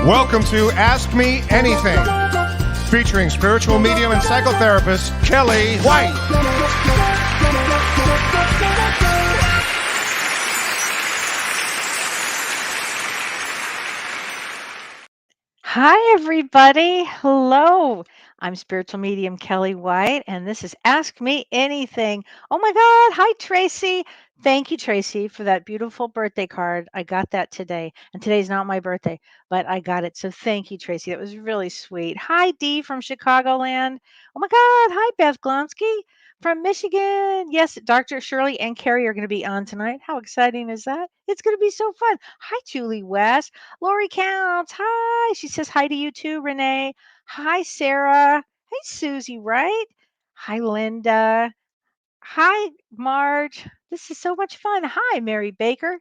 Welcome to Ask Me Anything, featuring spiritual medium and psychotherapist Kelly White. Hi, everybody. Hello. I'm spiritual medium Kelly White, and this is Ask Me Anything. Oh my God. Hi, Tracy. Thank you, Tracy, for that beautiful birthday card. I got that today, and today's not my birthday, but I got it. So thank you, Tracy. That was really sweet. Hi, Dee from Chicagoland. Oh my God. Hi, Beth Glonsky from Michigan. Yes, Dr. Shirley and Karie are going to be on tonight. How exciting is that? It's going to be so fun. Hi, Julie West. Lori Counts. Hi. She says hi to you too, Renee. Hi, Sarah. Hey, Susie Wright. Hi, Linda. Hi, Marge. This is so much fun. Hi, Mary Baker.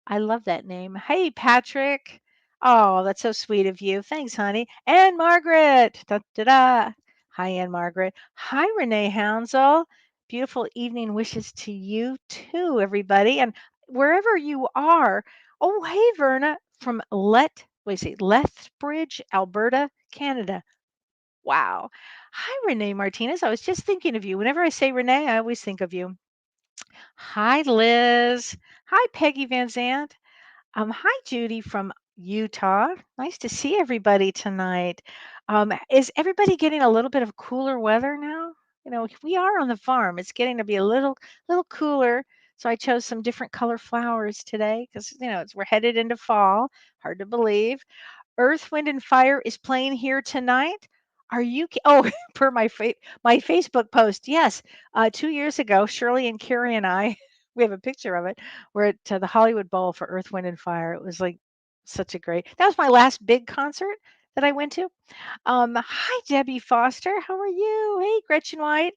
I love that name. Hey, Patrick. Oh, that's so sweet of you. Thanks, honey. And Margaret. Da, da, da. Hi, Ann Margaret. Hi, Renee Hounsel. Beautiful evening wishes to you too, everybody. And wherever you are. Oh, hey, Verna from Lethbridge, Alberta, Canada. Wow. Hi, Renee Martinez. I was just thinking of you. Whenever I say Renee, I always think of you. Hi, Liz. Hi, Peggy Van Zandt. Hi, Judy from Utah. Nice to see everybody tonight. Is everybody getting a little bit of cooler weather now? You know, we are on the farm. It's getting to be a little cooler. So I chose some different color flowers today because we're headed into fall. Hard to believe. Earth, Wind, and Fire is playing here tonight. Are you? Oh, per my Facebook post, yes. 2 years ago, Shirley and Karie and I, we have a picture of it. We're at the Hollywood Bowl for Earth, Wind, and Fire. It was like such a great. That was my last big concert that I went to. Hi, Debbie Foster. How are you? Hey, Gretchen White.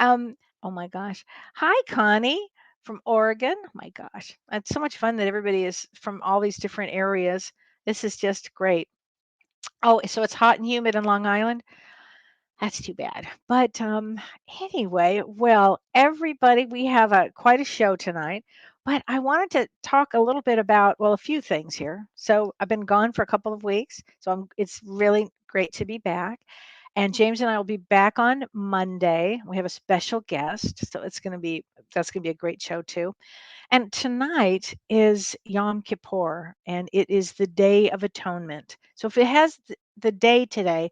Oh my gosh. Hi, Connie from Oregon. Oh my gosh, it's so much fun that everybody is from all these different areas. This is just great. Oh, so it's hot and humid in Long Island? That's too bad. But anyway, well, everybody, we have quite a show tonight. But I wanted to talk a little bit about, well, a few things here. So I've been gone for a couple of weeks, so it's really great to be back. And James and I will be back on Monday. We have a special guest, so that's going to be a great show too. And tonight is Yom Kippur, and it is the Day of Atonement. So if it has the day today,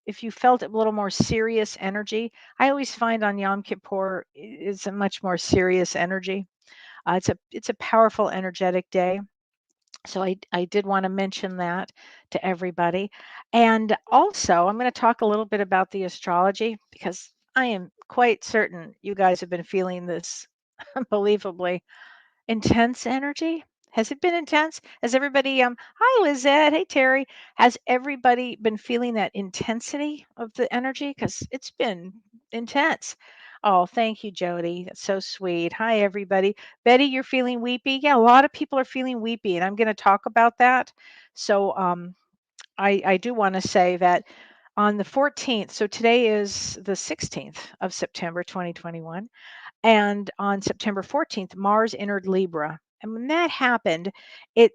if you felt a little more serious energy, I always find on Yom Kippur it's a much more serious energy. It's a powerful, energetic day. So I did want to mention that to everybody. And also, I'm going to talk a little bit about the astrology because I am quite certain you guys have been feeling this unbelievably intense energy. Has it been intense? Has everybody hi Lizette, hey Terry. Has everybody been feeling that intensity of the energy? Because it's been intense. Oh, thank you, Jody. That's so sweet. Hi, everybody. Betty, you're feeling weepy? Yeah, a lot of people are feeling weepy, and I'm going to talk about that. So, I do want to say that on the 14th, so today is the 16th of September, 2021. And on September 14th, Mars entered Libra. And when that happened, it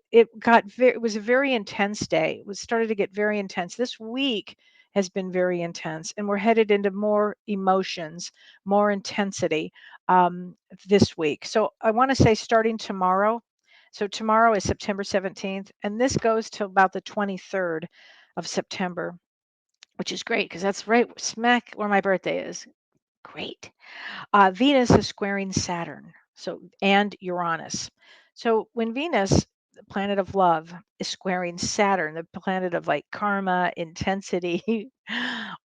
was a very intense day. It was started to get very intense. This week has been very intense, and we're headed into more emotions, more intensity this week. So I want to say starting tomorrow. So tomorrow is September 17th, and this goes to about the 23rd of September, which is great because that's right smack where my birthday is. Great. Venus is squaring Saturn, and Uranus. So when Venus, the planet of love, is squaring Saturn, the planet of like karma, intensity,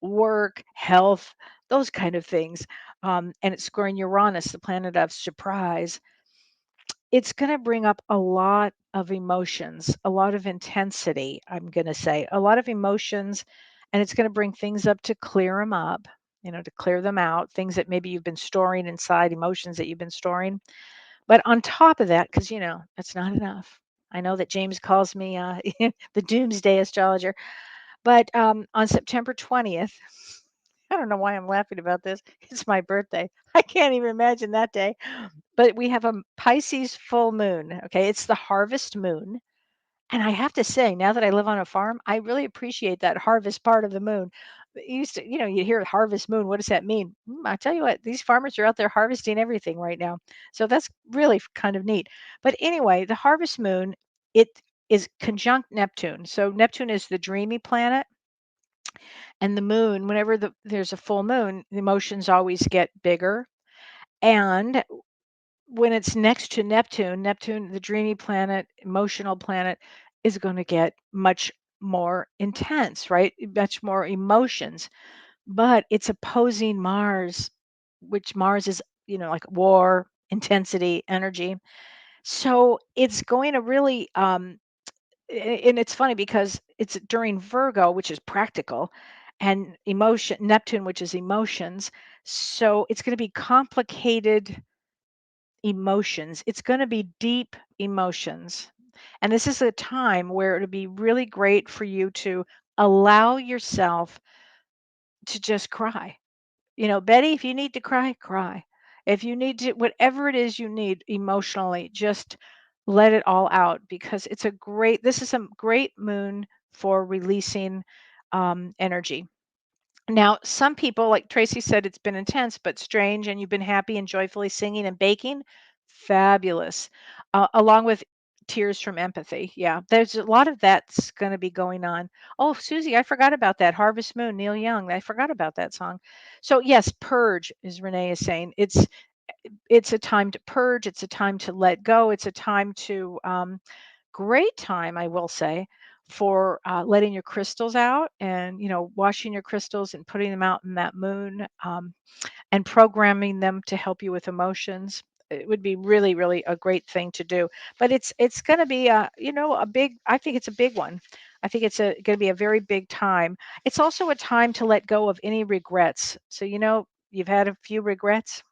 work, health, those kind of things, and it's squaring Uranus, the planet of surprise, it's going to bring up a lot of emotions, a lot of intensity, I'm going to say, a lot of emotions, and it's going to bring things up to clear them up, to clear them out, things that maybe you've been storing inside, emotions that you've been storing. But on top of that, because, that's not enough. I know that James calls me the doomsday astrologer, but on September 20th, I don't know why I'm laughing about this. It's my birthday. I can't even imagine that day. But we have a Pisces full moon. Okay. It's the harvest moon. And I have to say, now that I live on a farm, I really appreciate that harvest part of the moon. You used to, you hear harvest moon. What does that mean? I tell you what, these farmers are out there harvesting everything right now. So that's really kind of neat. But anyway, the harvest moon, it is conjunct Neptune. So Neptune is the dreamy planet, and the moon, whenever there's a full moon, the emotions always get bigger. And when it's next to Neptune, the dreamy planet, emotional planet, is going to get much more intense, right? Much more emotions. But it's opposing Mars, which Mars is, like war, intensity, energy. So it's going to really, and it's funny because it's during Virgo, which is practical, and emotion, Neptune, which is emotions. So it's going to be complicated emotions. It's going to be deep emotions. And this is a time where it'll be really great for you to allow yourself to just cry. Betty, if you need to cry, cry. If you need to, whatever it is you need emotionally, just let it all out because this is a great moon for releasing energy. Now, some people, like Tracy said, it's been intense but strange, and you've been happy and joyfully singing and baking. Fabulous. Along with tears from empathy. Yeah, there's a lot of that's going to be going on. Oh, Susie, I forgot about that. Harvest Moon, Neil Young. I forgot about that song. So, yes, purge, as Renee is saying. It's a time to purge. It's a time to let go. It's a time to great time, I will say, for letting your crystals out and washing your crystals and putting them out in that moon, and programming them to help you with emotions. It would be really, really a great thing to do. But it's going to be a big. I think it's a big one. I think it's going to be a very big time. It's also a time to let go of any regrets. So you've had a few regrets.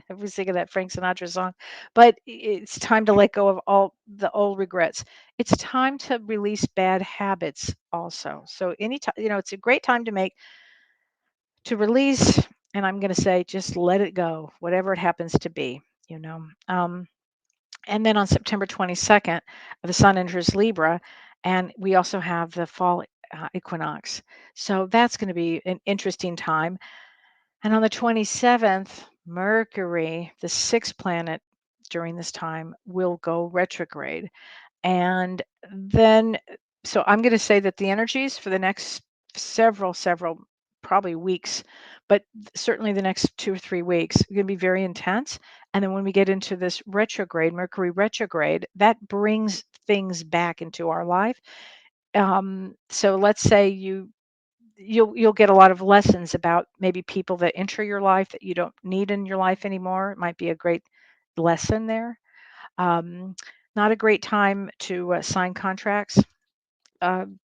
I was thinking that Frank Sinatra song, but it's time to let go of all the old regrets. It's time to release bad habits also. So anytime, it's a great time to release, and I'm going to say, just let it go, whatever it happens to be, you know. And then on September 22nd, the sun enters Libra, and we also have the fall equinox. So that's going to be an interesting time. And on the 27th, Mercury, the sixth planet during this time, will go retrograde. And then, so I'm going to say that the energies for the next several, probably weeks, but certainly the next 2 or 3 weeks, are going to be very intense. And then when we get into this retrograde, Mercury retrograde, that brings things back into our life. So let's say you'll get a lot of lessons about maybe people that enter your life that you don't need in your life anymore. It might be a great lesson there. Um, Not a great time to sign contracts.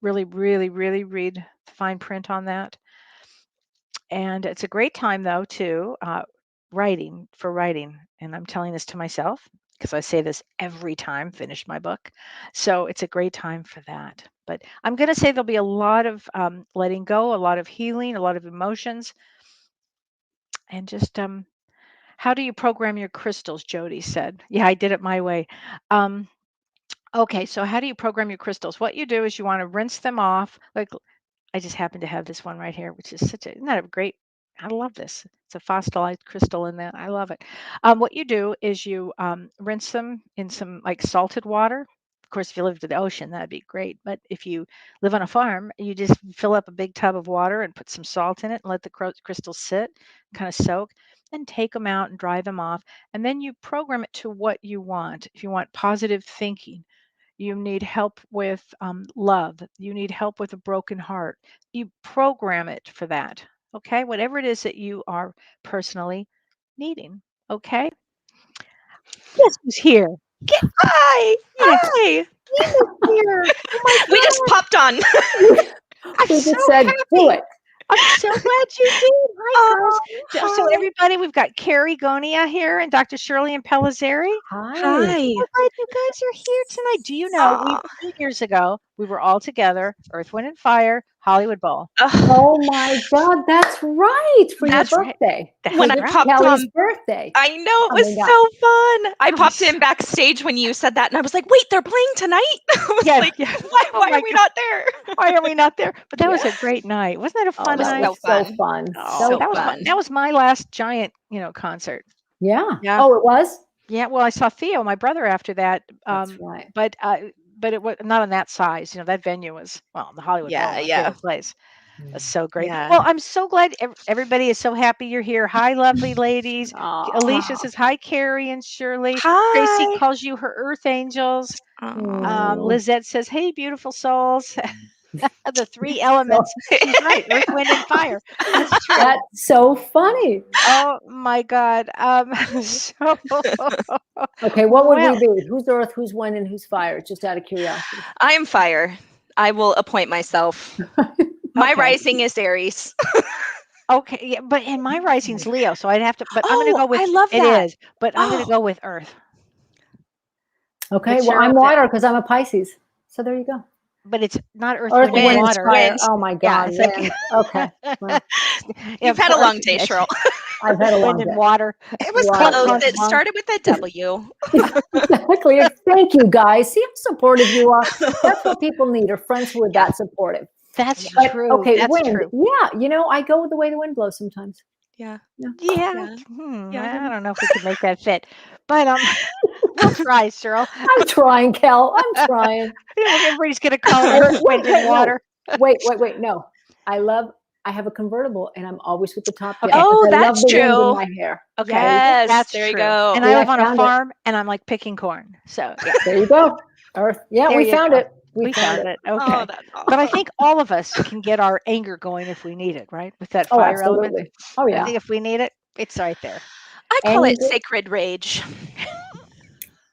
Really, really, really read the fine print on that. And it's a great time though to writing. And I'm telling this to myself because I say this every time finish my book. So it's a great time for that. But I'm going to say there'll be a lot of letting go, a lot of healing, a lot of emotions, and just how do you program your crystals? Jody said. Yeah, I did it my way. Um, okay, so how do you program your crystals? What you do is you want to rinse them off. Like I just happen to have this one right here, which is isn't that a great? I love this. It's a fossilized crystal in that. I love it. What you do is you rinse them in some like salted water. Of course, if you live at the ocean, that'd be great. But if you live on a farm, you just fill up a big tub of water and put some salt in it and let the crystals sit, kind of soak. Then take them out and dry them off. And then you program it to what you want. If you want positive thinking, you need help with love, you need help with a broken heart, you program it for that. Okay, whatever it is that you are personally needing. Okay, guess who's here? Get Hi. yeah, Hi. Nina's here. Oh my We just god, popped on. I'm We so just said, do happy. it. I'm so glad you did. Hi, girls. Oh, So hi. everybody, we've got Karie Gonia here and Dr. Shirley and Pellizzeri. Hi. Hi. So glad you guys are here tonight. Do you know, we Aw. a few years ago, We were all together, Earth, Wind, and Fire, Hollywood Bowl. Oh my God, that's right. For your That's right. birthday. That's It's right. Kelly's birthday. I know, it was Coming up. so fun. I That popped was- in backstage when you said that, and I was like, wait, they're playing tonight? I was Yeah, like, yeah. why Oh are my we God. not there? Why are we not there? But that was a Yeah. great night. Wasn't that a Oh, fun was that night? was so so fun. fun. Oh, So that was fun. that was my last giant, concert. Yeah. Yeah. Oh, it was? Yeah, well, I saw Theo, my brother, after that. That's right. But it was not on that size. That venue was, well, the Hollywood Bowl, my Yeah. favorite place. That's so great. Yeah. Well, I'm so glad everybody is so happy you're here. Hi, lovely ladies. Aw. Alicia says hi, Carrie and Shirley. Tracy Hi. calls you her Earth Angels. Aw. Lizette says, hey, beautiful souls. The three elements. She's right. Earth, wind, and fire. That's true. That's so funny. Oh my God. So Okay, what would well, we be? Who's Earth, who's Wind, and who's Fire? Just out of curiosity. I am fire. I will appoint myself. My Okay. rising is Aries. Okay, yeah, but in my rising's Leo, so I'd have to. But I'm going to go with I love it that. is. But I'm going to go with Earth. Okay, But well, Cheryl, I'm water because I'm a Pisces. So there you go. But it's not Earth, Earth, wind, and Wind, and water. Fire. Wind. Oh my Yeah, God. it's like Wind. Okay. Well, You've had a long day, Cheryl. I've had a long wind and day. water. It was Water, close. yeah. It started with a W. Exactly. Thank you, guys. See how supportive you are. That's what people need, are friends who are that supportive. That's But, true. okay, That's wind. true. Yeah, I go with the way the wind blows sometimes. Yeah. Yeah. Yeah. I don't know if we can make that fit, but we'll try, Cheryl. I'm trying, Kel. I'm trying. Everybody's going to call it Earth, wind, and water. Wait. No. I have a convertible and I'm always with the top down. Okay. Oh, because I love that's the wind in true. my hair. Okay, Yes, that's there you true. go. And See, I I live on a found it. farm, and I'm like picking corn. So yeah, There you go. Earth. Yeah, There we you found go. it. We found it. Okay. Oh, that's But I awesome. think all of us can get our anger going if we need it, right? With that Oh, fire element. absolutely. Oh, I yeah. think if we need it, it's right there. I call it Anger. sacred rage.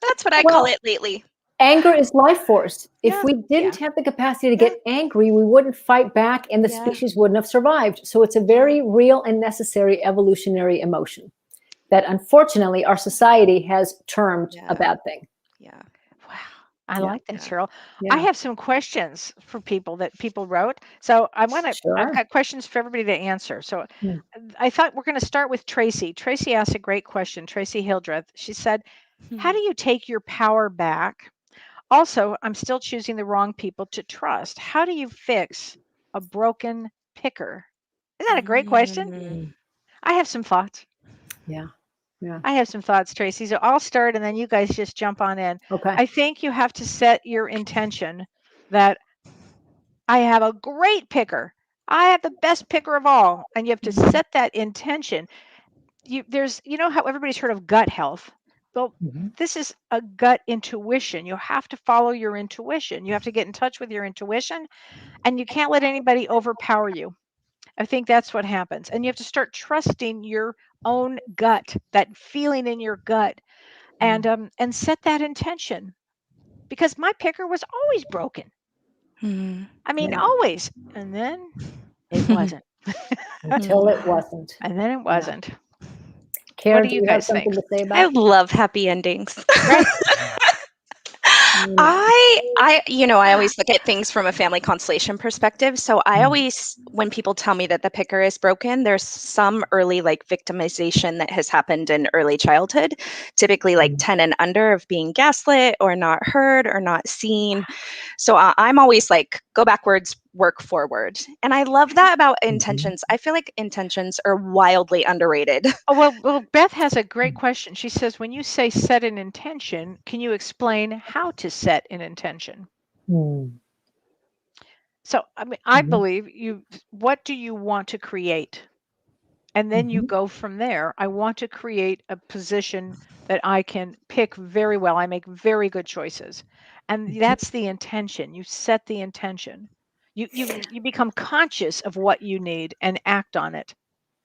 That's what I call it lately. Anger is life force. If Yeah. we didn't have the capacity to Yeah. get angry, we wouldn't fight back and the Yeah. species wouldn't have survived. So it's a very real and necessary evolutionary emotion that unfortunately our society has termed Yeah. a bad thing. Yeah. Wow. I Yeah. like that, Cheryl. Yeah. I have some questions for people that people wrote. So I've Sure. got questions for everybody to answer. So Hmm. I thought we're going to start with Tracy. Tracy asked a great question. Tracy Hildreth. She said, how do you take your power back? Also, I'm still choosing the wrong people to trust. How do you fix a broken picker? Isn't that a great question? Mm. I have some thoughts. Yeah. Yeah. I have some thoughts, Tracy. So I'll start and then you guys just jump on in. Okay. I think you have to set your intention that I have a great picker. I have the best picker of all. And you have to set that intention. You know how everybody's heard of gut health. Well, Mhm. this is a gut intuition. You have to follow your intuition. You have to get in touch with your intuition, and you can't let anybody overpower you. I think that's what happens. And you have to start trusting your own gut, that feeling in your gut, and set that intention. Because my picker was always broken. Mm. I mean, Yeah. always. And then it wasn't. Until it wasn't. And then it wasn't. Karen, do do you you have guys think? something to say I about it? love happy endings. Right? I always look at things from a family constellation perspective. So I always, when people tell me that the picker is broken, there's some early like victimization that has happened in early childhood, typically like 10 and under, of being gaslit or not heard or not seen. So I'm always like, go backwards, work forward. And I love that about intentions. I feel like intentions are wildly underrated. Oh, well, Beth has a great question. She says, when you say set an intention, can you explain how to set an intention? Hmm. So, I mean, I believe what do you want to create? And then you go from there. I want to create a position that I can pick very well. I make very good choices. And that's the intention. You set the intention. You become conscious of what you need and act on it.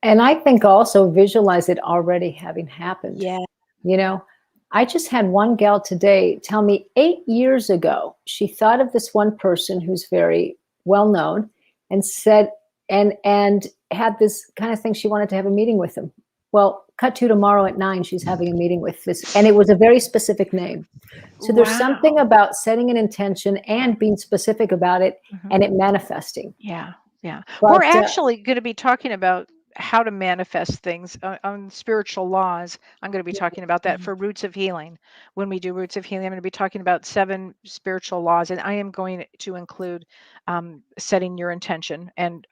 And I think also visualize it already having happened. Yeah. You know, I just had one gal today tell me 8 years ago, she thought of this one person who's very well known and said, and had this kind of thing. She wanted to have a meeting with him. Well, cut to tomorrow at 9, she's having a meeting with this, and it was a very specific name. So there's something Wow. about setting an intention and being specific about it Mhm. and it manifesting. Yeah, yeah. We're But actually going to be talking about how to manifest things on spiritual laws. I'm going to be talking about that for Roots of Healing. When we do Roots of Healing, I'm going to be talking about 7 spiritual laws, and I am going to include setting your intention and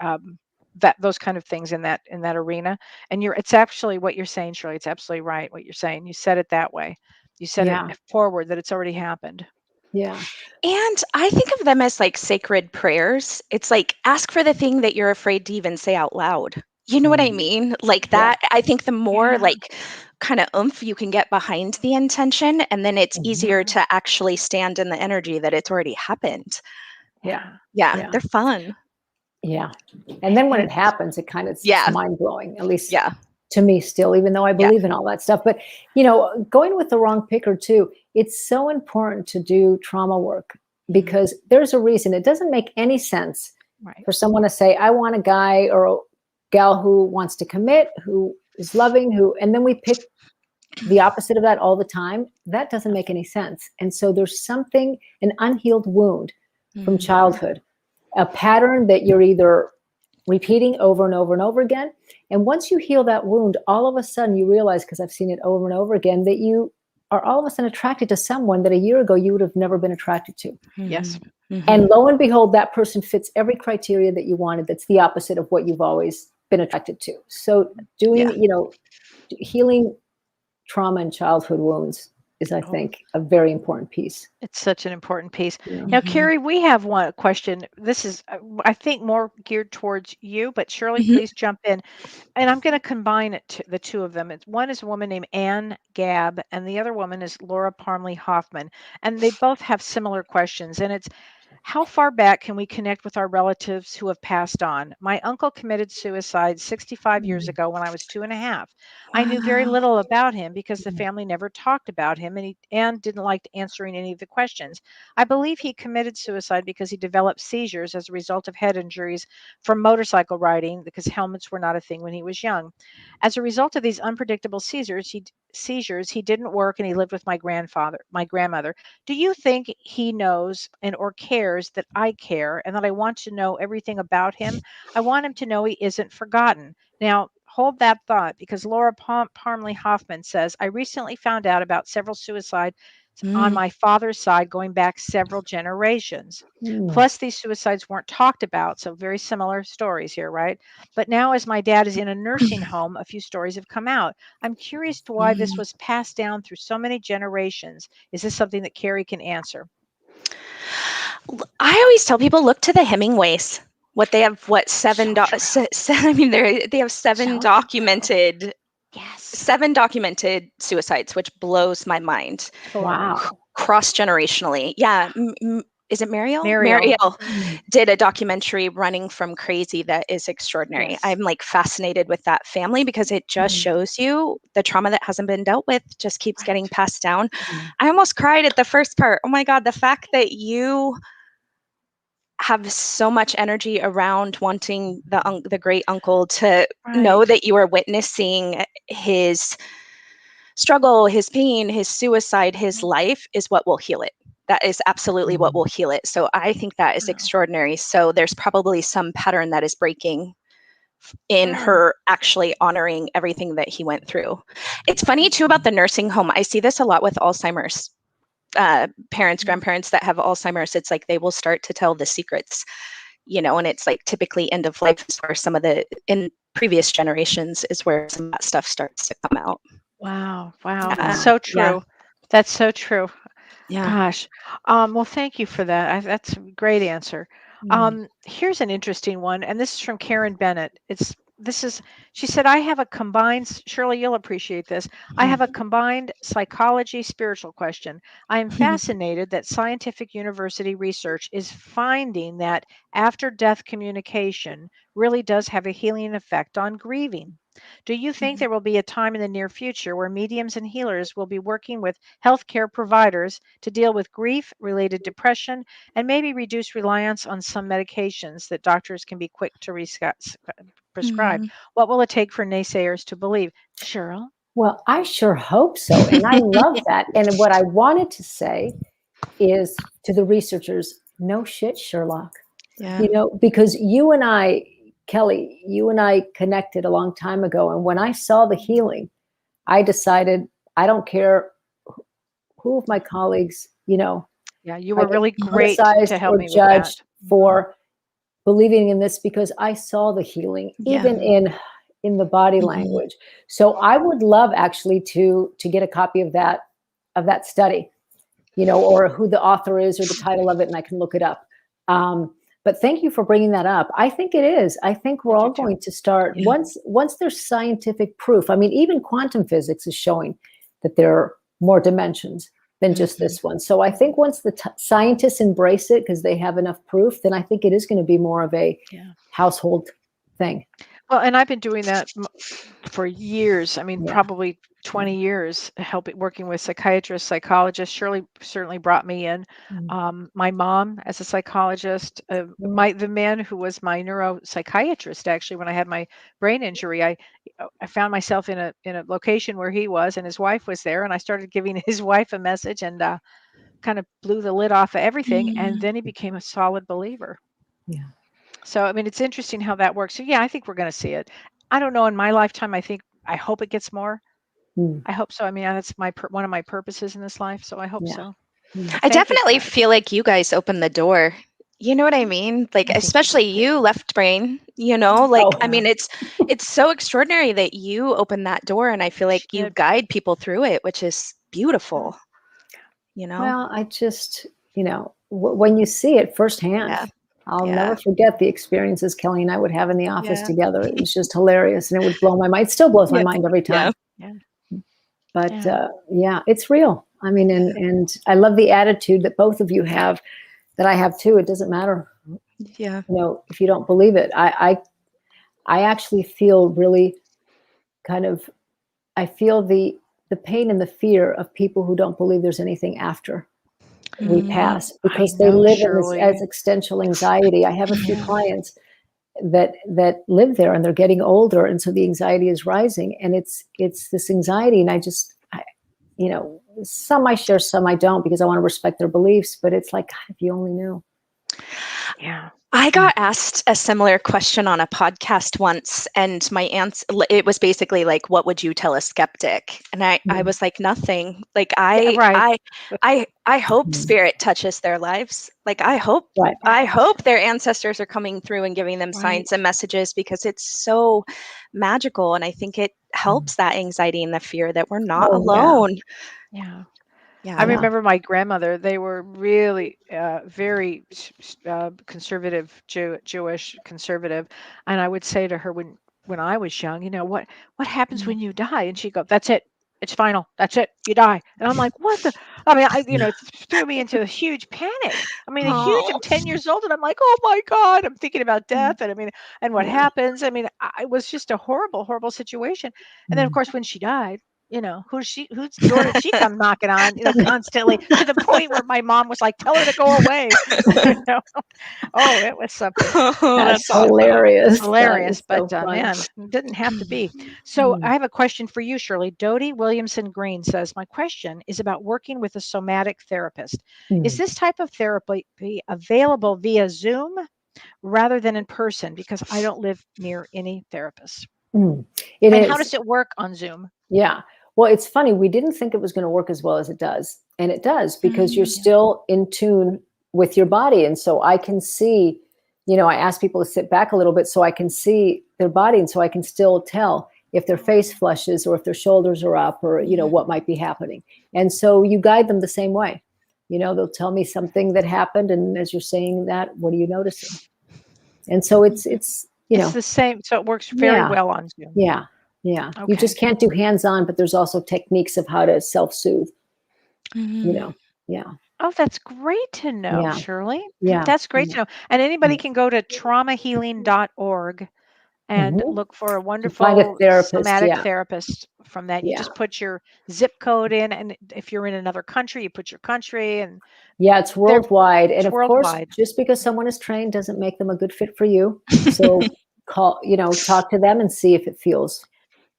that those kind of things in that arena. And it's actually what you're saying, Shirley. It's absolutely right what you're saying. You said it that way. You said it yeah, forward that it's already happened. yeah, And I think of them as like sacred prayers. It's like ask for the thing that you're afraid to even say out loud. You know what I mean? Like yeah, that, I think the more Yeah. like kind of oomph you can get behind the intention, and then it's mhm, easier to actually stand in the energy that it's already happened. yeah, Yeah. Yeah, yeah, they're fun. yeah. And then when And it happens, it kind of it's Yeah, mind blowing, at least yeah, to me still, even though I yeah. believe in all that stuff. But going with the wrong picker too, it's so important to do trauma work Mhm. because there's a reason. It doesn't make any sense Right. for someone to say, I want a guy or a gal who wants to commit, who is loving, and then we pick the opposite of that all the time. That doesn't make any sense. And so there's an unhealed wound from Mhm. childhood, a pattern that you're either repeating over and over and over again. And once you heal that wound, all of a sudden you realize, because I've seen it over and over again, that you are all of a sudden attracted to someone that a year ago you would have never been attracted to. Yes. Mhm. And lo and behold, that person fits every criteria that you wanted. That's the opposite of what you've always been attracted to. So Yeah. healing trauma and childhood wounds is, I Oh, think, a very important piece. it's such an important piece. Yeah. Now, Mhm. Carrie, we have one question. This is, I think, more geared towards you, but Shirley, Mhm. please jump in. And I'm going to combine the two of them. One is a woman named Anne Gabb, and the other woman is Laura Parmley Hoffman. And they both have similar questions. And it's, how far back can we connect with our relatives who have passed on? My uncle committed suicide 65 years Mm. ago when I was 2.5. I knew very Wow. little about him because the Mm. family never talked about him and didn't like answering any of the questions. I believe he committed suicide because he developed seizures as a result of head injuries from motorcycle riding because helmets were not a thing when he was young. As a result of these unpredictable seizures, he didn't work and he lived with my grandmother. Do you think he knows and or cares that I care and that I want to know everything about him? I want him to know he isn't forgotten. Now, hold that thought because Laura Parmley Hoffman says, I recently found out about several suicides on Mm. my father's side going back several generations. Mm. Plus, these suicides weren't talked about, so very similar stories here, right? But now, as my dad is in a nursing home, a few stories have come out. I'm curious to why this Mm. was passed down through so many generations. Is this something that Carrie can answer? I always tell people look to the Hemingways. What they have, what So true. I mean, they have So true. Yes. 7 documented suicides, which blows my mind. Totally. Wow. Cross generationally, yeah. Is it Mariel? Mariel. Mariel Mhm. Mm. did a documentary, Running from Crazy, that is extraordinary. Yes. I'm like fascinated with that family because it just Mm. shows you the trauma that hasn't been dealt with just keeps getting Right. passed down. Mm. I almost cried at the first part. Oh my God, the fact that you have so much energy around wanting the great uncle to know Right. that you are witnessing his struggle, his pain, his suicide, his Mhm. life is what will heal it. That is absolutely what will Mm. heal it. So I think that is Wow. extraordinary. So there's probably some pattern that is breaking in Wow. her actually honoring everything that he went through. It's funny too about the nursing home. I see this a lot with Alzheimer's parents, Mhm. grandparents that have Alzheimer's. It's like they will start to tell the secrets, and it's like typically end of life is where some of the in previous generations is where some of that stuff starts to come out. Wow. Wow. That's Yeah. Wow. so Yeah. true. That's so true. Yeah. Gosh. Well, thank you for that. That's a great answer. Mm. Here's an interesting one, and this is from Karen Bennett. She said, I have a Shirley, you'll appreciate this. I have a combined psychology spiritual question. I am fascinated that scientific university research is finding that after death communication really does have a healing effect on grieving. Do you think there will be a time in the near future where mediums and healers will be working with healthcare providers to deal with grief related depression and maybe reduce reliance on some medications that doctors can be quick to prescribed. What will it take for naysayers to believe? Cheryl? Well, I sure hope so. And I love that. And what I wanted to say is to the researchers, no shit, Sherlock. Yeah. You know, because you and I, Kelly, you and I connected a long time ago. And when I saw the healing, I decided I don't care who of my colleagues, you know, Yeah, you I were get really great criticized to help or me with that. judged for believing in this, because I saw the healing, Yeah. even in the body language. So I would love actually to get a copy of that study, you know, or who the author is or the title of it, and I can look it up. But thank you for bringing that up. I think it is. I think we're all going to start once there's scientific proof. I mean, even quantum physics is showing that there are more dimensions than just this one. So I think once the scientists embrace it because they have enough proof, then I think it is going to be more of a household thing. Well, and I've been doing that for years. I mean, Yeah. probably 20 years, working with psychiatrists, psychologists. Shirley certainly brought me in. My mom as a psychologist, the man who was my neuropsychiatrist, actually, when I had my brain injury, I found myself in a location where he was, and his wife was there, and I started giving his wife a message, and kind of blew the lid off of everything. And then he became a solid believer. Yeah. So, I mean, it's interesting how that works. So, yeah, I think we're going to see it. I don't know in my lifetime. I hope it gets more. I hope so. I mean, that's one of my purposes in this life. So I hope so. I definitely feel like you guys opened the door. You know what I mean? Like, especially you, Left Brain, you know, like, I mean, it's so extraordinary that you open that door, and I feel like you guide people through it, which is beautiful, you know? Well, I just, you know, when you see it firsthand, I'll never forget the experiences Kelly and I would have in the office together. It was just hilarious, and it would blow my mind. It still blows my mind every time. But it's real. I mean, and I love the attitude that both of you have, that I have too. It doesn't matter. Yeah. You know, if you don't believe it, I actually feel really I feel the pain and the fear of people who don't believe there's anything after we pass, because they live in this existential anxiety. I have a few clients that live there, and they're getting older, and so the anxiety is rising, and it's this anxiety, and I you know, some I share, some I don't, because I want to respect their beliefs, but it's like, God, if you only knew. Yeah. I got asked a similar question on a podcast once, and my answer, it was basically like, what would you tell a skeptic? And I was like, nothing. Like, I hope spirit touches their lives. Like, I hope their ancestors are coming through and giving them signs and messages, because it's so magical. And I think it helps that anxiety and the fear that we're not alone. Yeah. I remember my grandmother. They were really very conservative, Jewish conservative, and I would say to her when I was young, you know, what happens when you die? And she'd go, "That's it. It's final. That's it. You die." And I'm like, "What the?" I mean, it threw me into a huge panic. I mean, I'm 10 years old, and I'm like, "Oh my God!" I'm thinking about death, and I mean, and what happens. I mean, it was just a horrible, horrible situation. And then, of course, when she died, you know, whose door did she come knocking on, you know, constantly, to the point where my mom was like, "Tell her to go away." You know? Oh, it was something. That's hilarious. Hilarious, that but man, it didn't have to be. So I have a question for you, Shirley. Dodie Williamson Green says, my question is about working with a somatic therapist. Is this type of therapy available via Zoom rather than in person? Because I don't live near any therapists. How does it work on Zoom? Yeah. Well, it's funny. We didn't think it was going to work as well as it does. And it does, because you're still in tune with your body. And so I can see, you know, I ask people to sit back a little bit so I can see their body. And so I can still tell if their face flushes or if their shoulders are up, or, you know, what might be happening. And so you guide them the same way. You know, they'll tell me something that happened. And as you're saying that, what are you noticing? And so it's, you know, it's the same. So it works very well on Zoom. Yeah. Yeah. Okay. You just can't do hands-on, but there's also techniques of how to self-soothe, you know? Yeah. Oh, that's great to know, Shirley. Yeah. That's great to know. And anybody can go to traumahealing.org and look for a wonderful somatic therapist from that. You just put your zip code in, and if you're in another country, you put your country, and it's worldwide. And it's of course, just because someone is trained doesn't make them a good fit for you. So talk to them and see if it feels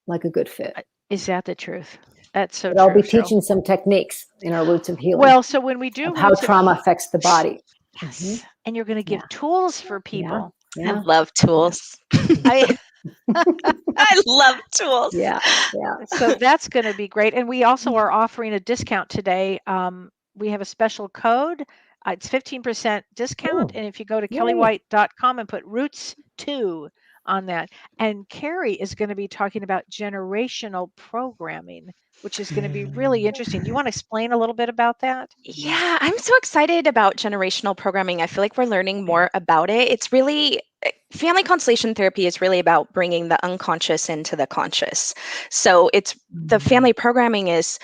like a good fit. Is that the truth? That's so But I'll be true, Cheryl. teaching some techniques in our Roots of Healing Well, so when we do of how Roots of trauma affects the body. yes, and you're going to give Yeah. tools for people. I Yeah. love tools. I I love tools. Yeah. Yeah. so that's going to be great. And we also are offering a discount today. We have a special code. It's 15% discount. Ooh, And if you go to yay. kellywhite.com and put Roots 2 on that. And Karie is going to be talking about generational programming, which is going to be really interesting. Do you want to explain a little bit about that? Yeah, I'm so excited about generational programming. I feel like we're learning more about it. It's really, family constellation therapy is really about bringing the unconscious into the conscious. So it's the family programming is,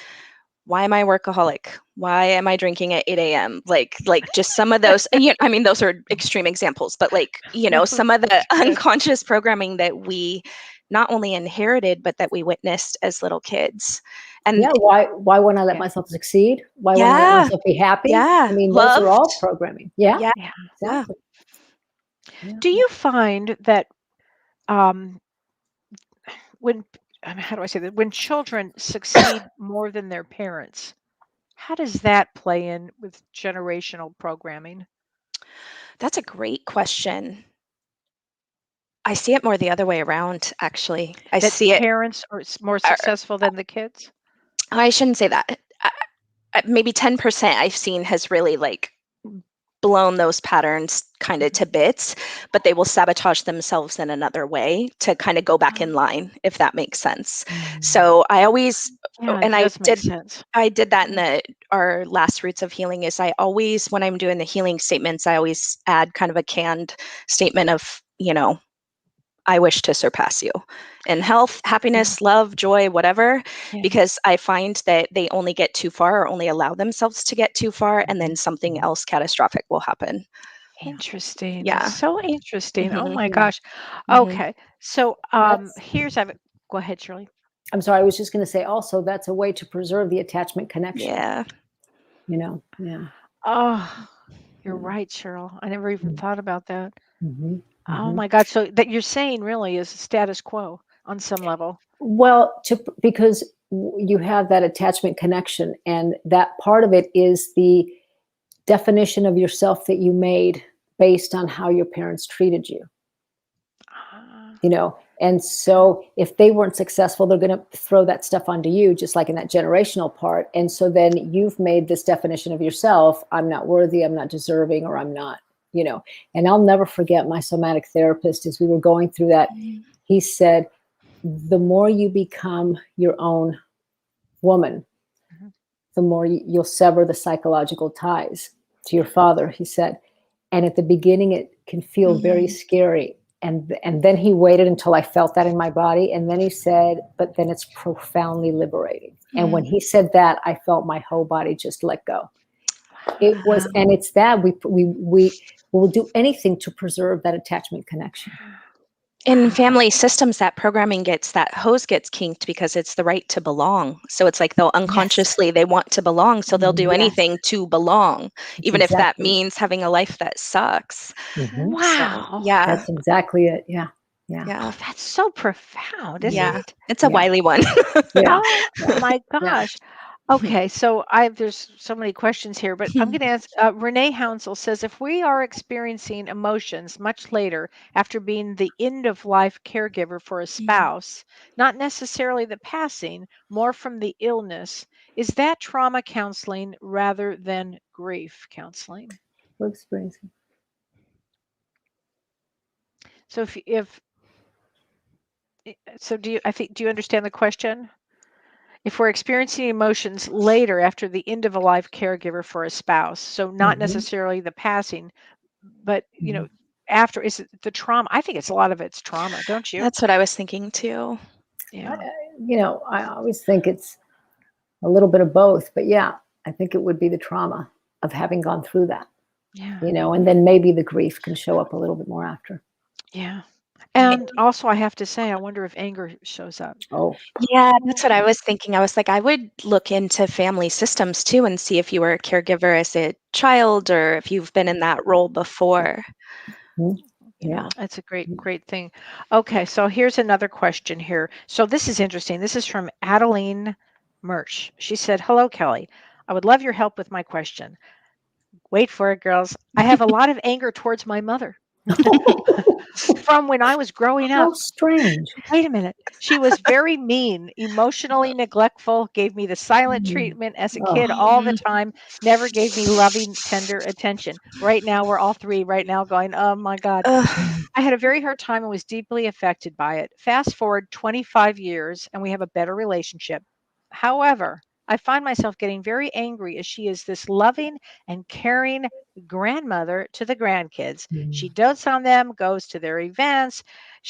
why am I a workaholic? Why am I drinking at 8 a.m.? Like just some of those, and I mean, those are extreme examples, but some of the unconscious programming that we not only inherited, but that we witnessed as little kids. And yeah, why won't I let myself succeed? Why won't I let myself be happy? Yeah. I mean, those are all Loved. programming. Yeah. Yeah. Exactly. Do you find that when how do I say that? When children succeed more than their parents, how does that play in with generational programming? That's a great question. I see it more the other way around, actually. I That see it. parents are more successful than the kids? I shouldn't say that. Maybe 10% I've seen has really blown those patterns kind of to bits, but they will sabotage themselves in another way to kind of go back in line, if that makes sense. So I always, Yeah, it and does make sense. I did that in our last Roots of Healing, is I always, when I'm doing the healing statements, I always add kind of a canned statement of, I wish to surpass you in health, happiness, love, joy, whatever, Yeah. because I find that they only get too far or only allow themselves to get too far, and then something else catastrophic will happen. Interesting. Yeah. That's so interesting. Oh Mhm. my gosh. Mhm. Okay. So That's- go ahead, Shirley. I'm sorry, I was just going to say also that's a way to preserve the attachment connection. Yeah. Yeah. Oh, you're right, Cheryl. I never even thought about that. Mm-hmm. Oh my God. So that you're saying really is status quo on some level. Well, because you have that attachment connection, and that part of it is the definition of yourself that you made based on how your parents treated you. And so if they weren't successful, they're going to throw that stuff onto you, just like in that generational part. And so then you've made this definition of yourself: I'm not worthy, I'm not deserving, or I'm not, and I'll never forget my somatic therapist as we were going through that. He said, the more you become your own woman, the more you'll sever the psychological ties to your father, he said. And at the beginning, it can feel very scary. And then he waited until I felt that in my body. And then he said, but then it's profoundly liberating. And when he said that, I felt my whole body just let go. It was, and it's that we will do anything to preserve that attachment connection. In family systems, that hose gets kinked because it's the right to belong. So it's like they'll unconsciously, they want to belong. So they'll do anything to belong, even if that means having a life that sucks. Wow. So, yeah. That's exactly it. Yeah. Oh, that's so profound, isn't it? It's a wily one. Yeah. Oh my gosh. Okay, so there's so many questions here, but I'm going to ask. Renee Hounsel says, if we are experiencing emotions much later after being the end of life caregiver for a spouse, not necessarily the passing, more from the illness, is that trauma counseling rather than grief counseling? We're experiencing. So do you understand the question? If we're experiencing emotions later after the end of a life caregiver for a spouse, so not necessarily the passing, but after, is it the trauma? I think it's a lot of it's trauma, don't you? That's what I was thinking too. Yeah. I always think it's a little bit of both, but yeah, I think it would be the trauma of having gone through that. Yeah. And then maybe the grief can show up a little bit more after. Yeah. And also, I have to say, I wonder if anger shows up. Oh, yeah, that's what I was thinking. I was like, I would look into family systems too and see if you were a caregiver as a child or if you've been in that role before. Yeah. That's a great thing. Okay, so here's another question here. So this is interesting. This is from Adeline Mersch. She said, "Hello, Kelly. I would love your help with my question. Wait for it, girls. I have a lot of anger towards my mother from when I was growing How up. strange. Wait a minute. She was very mean, emotionally neglectful, gave me the silent Mm. treatment as a Oh, kid all the time, never gave me loving, tender attention." Right now, we're all three right now going, "Oh my God." Ugh. I had a very hard time and was deeply affected by it. Fast forward 25 years and we have a better relationship. However, I find myself getting very angry as she is this loving and caring grandmother to the grandkids. She mm, dotes on them, goes to their events.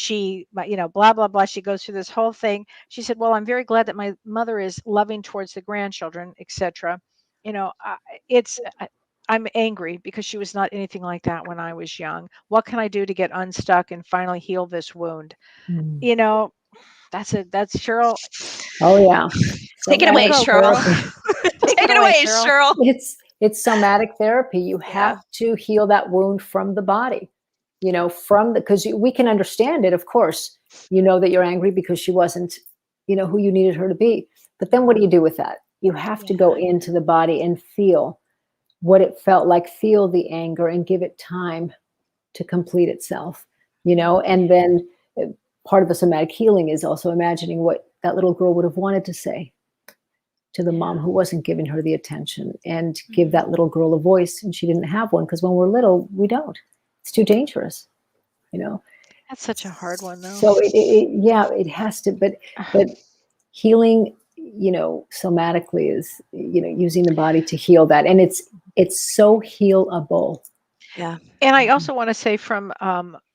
Blah, blah, blah. She goes through this whole thing. She said, "Well, I'm very glad that my mother is loving towards the grandchildren, etc." You know, it's, I'm angry because she was not anything like that when I was young. What can I do to get unstuck and finally heal this wound? mm. You know, that's Cheryl. Oh yeah. Take it You away, Somatic go, Cheryl. girl. therapy. Take Take it it away, away, Cheryl. Cheryl. It's somatic therapy. You have Yeah. to heal that wound from the body. From because we can understand it, of course. You know that you're angry because she wasn't, who you needed her to be. But then what do you do with that? You have to go Yeah. into the body and feel what it felt like, feel the anger and give it time to complete itself, and then part of the somatic healing is also imagining what that little girl would have wanted to say to the mom who wasn't giving her the attention, and give that little girl a voice, and she didn't have one, because when we're little we don't. It's too dangerous, you know That's such a hard one, though. so yeah, it has to, but healing, somatically is, using the body to heal that, and it's so healable. Yeah. And I also want to say from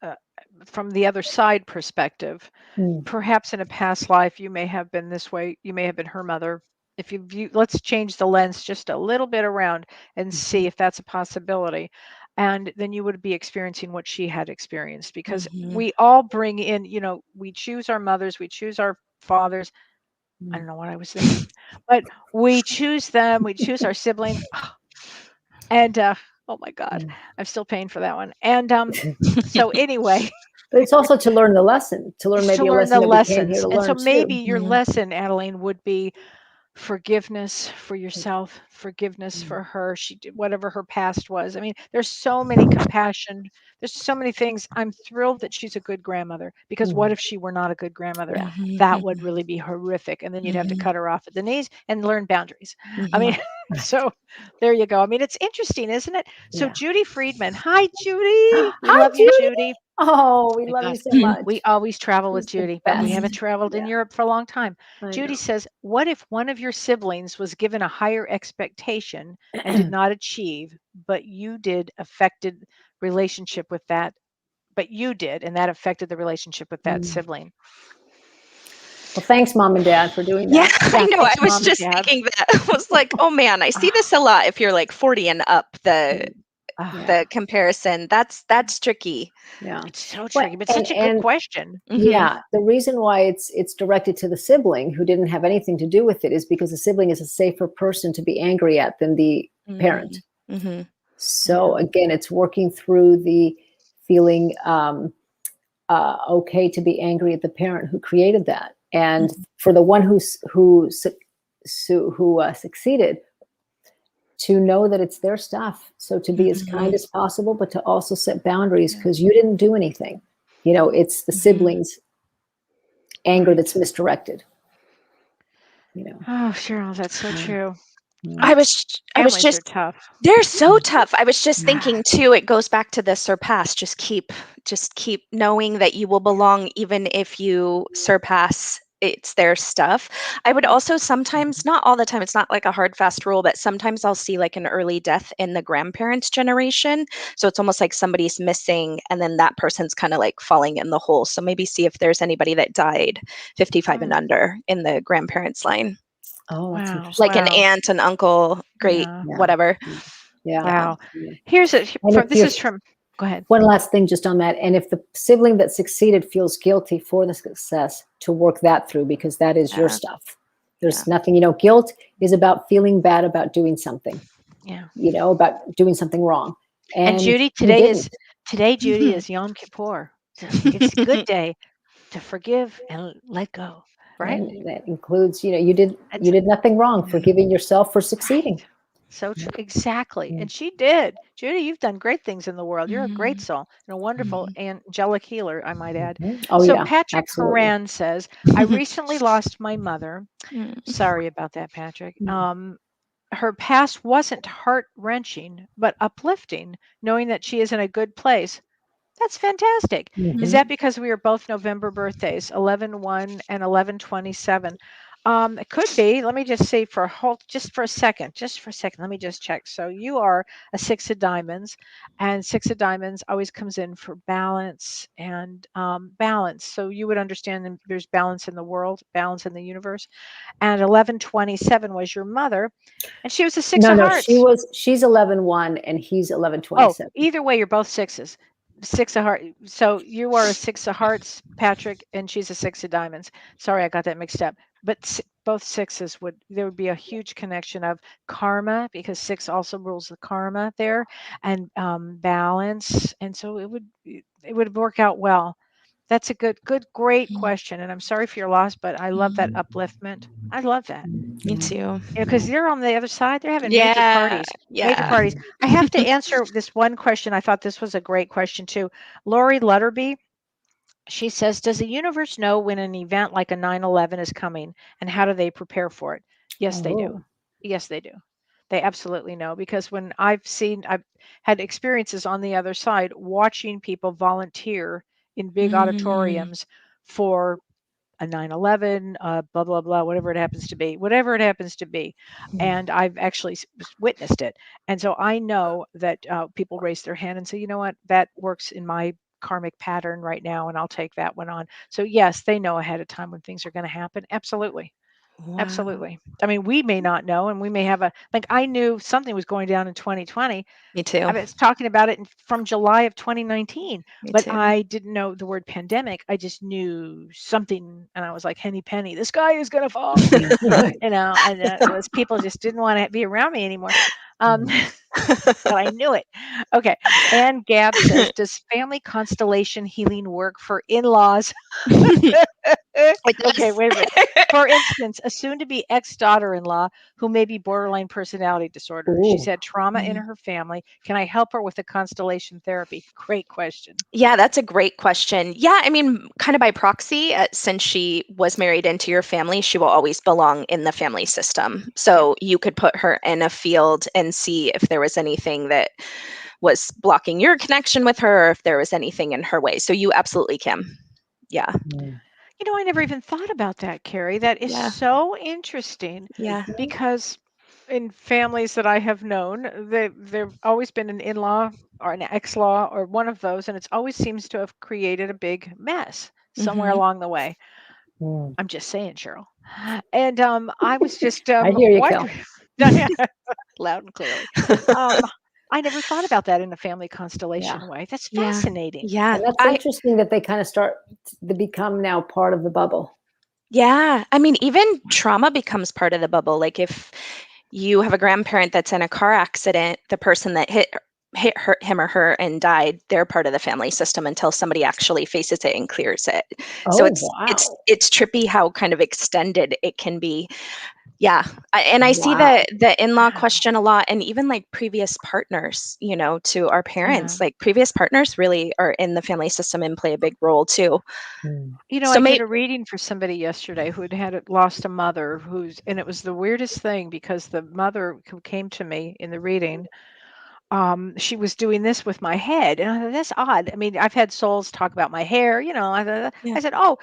the other side perspective, Mm, perhaps in a past life you may have been this way. You may have been her mother. If you view, let's change the lens just a little bit around and see if that's a possibility. And then you would be experiencing what she had experienced, because Mhm. we all bring in, we choose our mothers, we choose our fathers. I mm, don't know what I was thinking, but we choose them, we choose our siblings. And oh my God, mm. I'm still paying for that one. And so anyway, But it's also to learn the lesson, to learn it's to maybe a learn lesson the that we came here lessons. to And so learn maybe too. your Mhm. lesson, Adeline, would be forgiveness for yourself, forgiveness Mm, for her. She did whatever her past was. I mean, there's so many compassion. There's so many things. I'm thrilled that she's a good grandmother, because what mm, if she were not a good grandmother? Yeah. That would Mhm. really be horrific. And then you'd have to Mhm. cut her off at the knees and learn boundaries. I Mhm. mean, right. so there you go. I mean, it's interesting, isn't it? So Yeah. Judy Friedman. Hi, Judy. We Hi, love you, Judy. Judy. Oh, we My love you God. so much. We always travel with She's the Judy, but we haven't best. traveled in Yeah, Europe for a long time. I Judy know. says, "What if one of your siblings was given a higher expectation and did not achieve, but you did affected relationship with that, but you did, and that affected the relationship with that Mm. sibling?" Well, thanks, Mom and Dad, for doing Yeah, that. I Yeah, know. I thanks, was mom and just dad. thinking that. I was like, oh man, I see this a lot if you're like 40 and up, the Mm, Ah, yeah, the comparison. That's tricky. yeah. it's so Well, tricky, but and such a good and question. Mhm. yeah, the reason why it's directed to the sibling who didn't have anything to do with it is because the sibling is a safer person to be angry at than the parent. Mhm. Mhm. So Yeah. again, it's working through the feeling okay to be angry at the parent who created that, and Mhm. for the one who succeeded, to know that it's their stuff. So to be as kind Mhm. as possible, but to also set boundaries, Yeah. because you didn't do anything. It's the Mhm. siblings' anger Right. that's misdirected. You know, Oh, Cheryl, that's so yeah, true. yeah. I was Families are just tough. they're so tough. I was just Mm. thinking too, it goes back to the surpass. Just keep knowing that you will belong even if you surpass it's their stuff. I would also sometimes, not all the time, it's not like a hard fast rule, but sometimes I'll see like an early death in the grandparents generation. So it's almost like somebody's missing and then that person's kind of like falling in the hole. So maybe see if there's anybody that died 55 and Mm, under in the grandparents line. Oh, that's wow. interesting. Like an Wow. aunt, an uncle, great, Yeah. Yeah, whatever. yeah, Yeah. Wow. absolutely. Here's a And from if this you're is from go ahead. One last thing just on that. And if the sibling that succeeded feels guilty for the success, to work that through, because that is your Yeah. stuff. Yeah. There's nothing, guilt is about feeling bad about doing something, Yeah. about doing something wrong. And And Judy, you today is didn't. Today, Judy, is Yom Kippur. It's a good day to forgive and let go, right? And that includes, you did It's nothing wrong, forgiving yourself for succeeding. right. So true. Exactly. Mm. And she did. Judy, you've done great things in the world. You're a great Mhm. soul and a wonderful Mhm. angelic healer, I might add. Mhm. Oh So yeah, Patrick absolutely. Horan says, I recently lost my mother. Mm. Sorry about that, Patrick. Mm. Her past wasn't heart wrenching, but uplifting, knowing that she is in a good place. That's fantastic. Is that Mhm. because we are both November birthdays, 11/1 and 11/27? It could be. Let me just say just for a second, let me just check. So you are a six of diamonds, and six of diamonds always comes in for balance and balance. So you would understand there's balance in the world, balance in the universe. And 11/27 was your mother, and she was a six No, of no, hearts. she's 11/1 and he's Oh, 11/27. either way, you're both sixes. Six of heart. So you are a six of hearts, Patrick, and she's a six of diamonds. Sorry, I got that mixed up. But both sixes there would be a huge connection of karma because six also rules the karma there and balance, and so it would work out well. That's a great question, and I'm sorry for your loss, but I love that Mhm. upliftment. I love that. Me too. Because they're on the other side, they're having major Yeah. parties, major Yeah. parties. I have to answer this one question. I thought this was a great question too. Lori Lutterby, she says, does the universe know when an event like a 9/11 is coming and how do they prepare for it? Yes, they do. Oh. Yes, they do. They absolutely know because when I've had experiences on the other side watching people volunteer in big Mm. auditoriums for a 9/11, blah, blah, blah, whatever it happens to be. Mm. And I've actually witnessed it. And so I know that people raise their hand and say, you know what, that works in my karmic pattern right now, and I'll take that one on. So, yes, they know ahead of time when things are going to happen. Absolutely. Wow. Absolutely. I mean, we may not know, and we may have like I knew something was going down in 2020. Me I too. was talking about it from July of 2019, Me but too. I didn't know the word pandemic. I just knew something, and I was like, "Henny penny, the sky is gonna fall," and those people just didn't want to be around me anymore. Um, Mm. but I knew it. Okay. And Gab says, "Does family constellation healing work for in-laws?" It Okay, does. wait a minute. For instance, a soon-to-be ex-daughter-in-law who may be borderline personality disorder. She's Ooh. had trauma in Mm. her family. Can I help her with a constellation therapy? Great question. Yeah, that's a great question. Yeah, I mean, kind of by proxy, since she was married into your family, she will always belong in the family system. Yep. So you could put her in a field and see if there was anything that was blocking your connection with her, or if there was anything in her way. So you absolutely can. Yeah. Mm. I never even thought about that, Carrie. That is Yeah. so interesting Yeah. because in families that I have known, there've always been an in-law or an ex-law or one of those, and it's always seems to have created a big mess somewhere Hmm. along the way. Mm. I'm just saying, Cheryl. And I was just I hear you, Kel. wondering, loud and clearly. Um, I never thought about that in a family Yeah. constellation way. That's Yeah. fascinating. Yeah. And that's interesting that they kind of start to become now part of the bubble. Yeah. I mean, even trauma becomes part of the bubble. Like if you have a grandparent that's in a car accident, the person that him or her and died, they're part of the family system until somebody actually faces it and clears it. So Oh, it's wow. it's trippy how kind of extended it can be. Yeah. I see Wow. the in-law Wow. question a lot, and even like previous partners, to our Yeah. parents, like previous partners really are in the family system and play a big role too. Mm. So I did maybe a reading for somebody yesterday who had lost a mother and it was the weirdest thing because the mother who came to me in the reading, she was doing this with my head. And I thought, that's odd. I mean, I've had souls talk about my hair, yeah. I said, oh,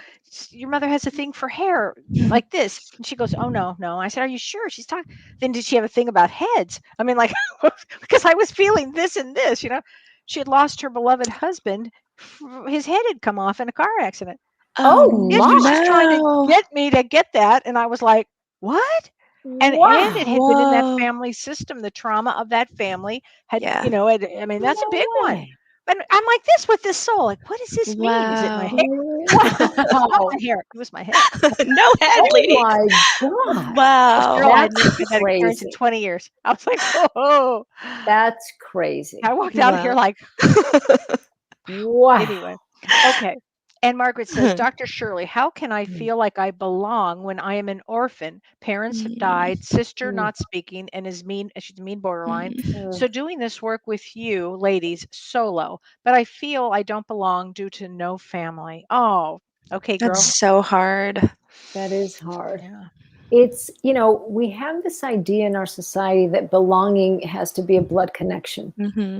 your mother has a thing for hair like this. And she goes, oh, no, no. I said, are you sure? She's talking. Then did she have a thing about heads? I mean, like, because I was feeling this and this. She had lost her beloved husband. His head had come off in a car accident. Oh, Oh Yeah, she was just trying to no. get me to get that, and I was like, "What?" And it wow. had been in that Whoa. family system. The trauma of that family had, Yeah. I mean, that's a No big one. way. But I'm like this with this soul. Like, what does this mean? Is it my Wow. hair? Not Wow. my hair. It was my head. No head, Oh lady. my God. First girl, I Wow. had That's never had that experience in crazy. 20 years. I was like, oh. That's I crazy. walked out of here Wow. like, Wow. Anyway, okay. And Margaret says, Dr. Shirley, how can I feel like I belong when I am an orphan? Parents have died, sister Mm, not speaking, and she's mean borderline. mm. So doing this work with you, ladies, solo, but I feel I don't belong due to no family. Oh, okay, That's girl. so hard. That is hard. Yeah. It's, we have this idea in our society that belonging has to be a blood connection. Hmm.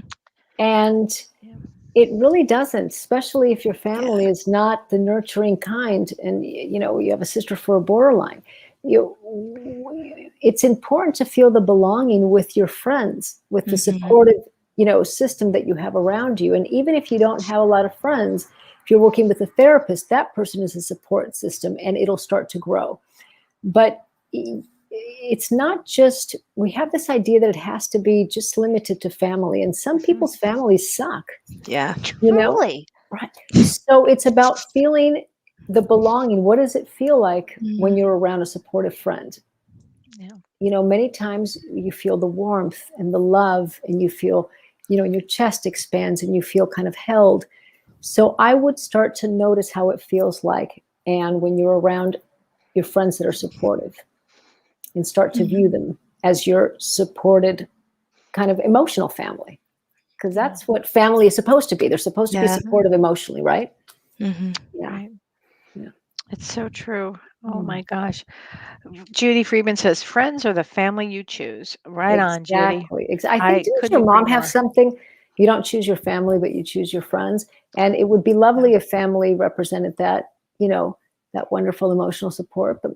And Yeah. it really doesn't, especially if your family Yeah. is not the nurturing kind and, you have a sister for a borderline. You, it's important to feel the belonging with your friends, with the Hmm. supportive, system that you have around you. And even if you don't have a lot of friends, if you're working with a therapist, that person is a support system and it'll start to grow. But it's not just, we have this idea that it has to be just limited to family, and some people's families suck, Yeah. Truly. right? So it's about feeling the belonging. What does it feel like when you're around a supportive friend? Yeah. Many times you feel the warmth and the love, and you feel, and your chest expands and you feel kind of held. So I would start to notice how it feels like, and when you're around your friends that are supportive, and start to view them as your supported kind of emotional family, because that's what family is supposed to be. They're supposed to be Yeah. supportive emotionally, right? Hmm. Yeah. Right. Yeah. It's so true. Oh Mm. my gosh. Judy Friedman says, friends are the family you choose. Right on, Judy. Exactly. I think, I didn't couldn't your agree mom have more. something? You don't choose your family, but you choose your friends. And it would be lovely if family represented that, that wonderful emotional support, but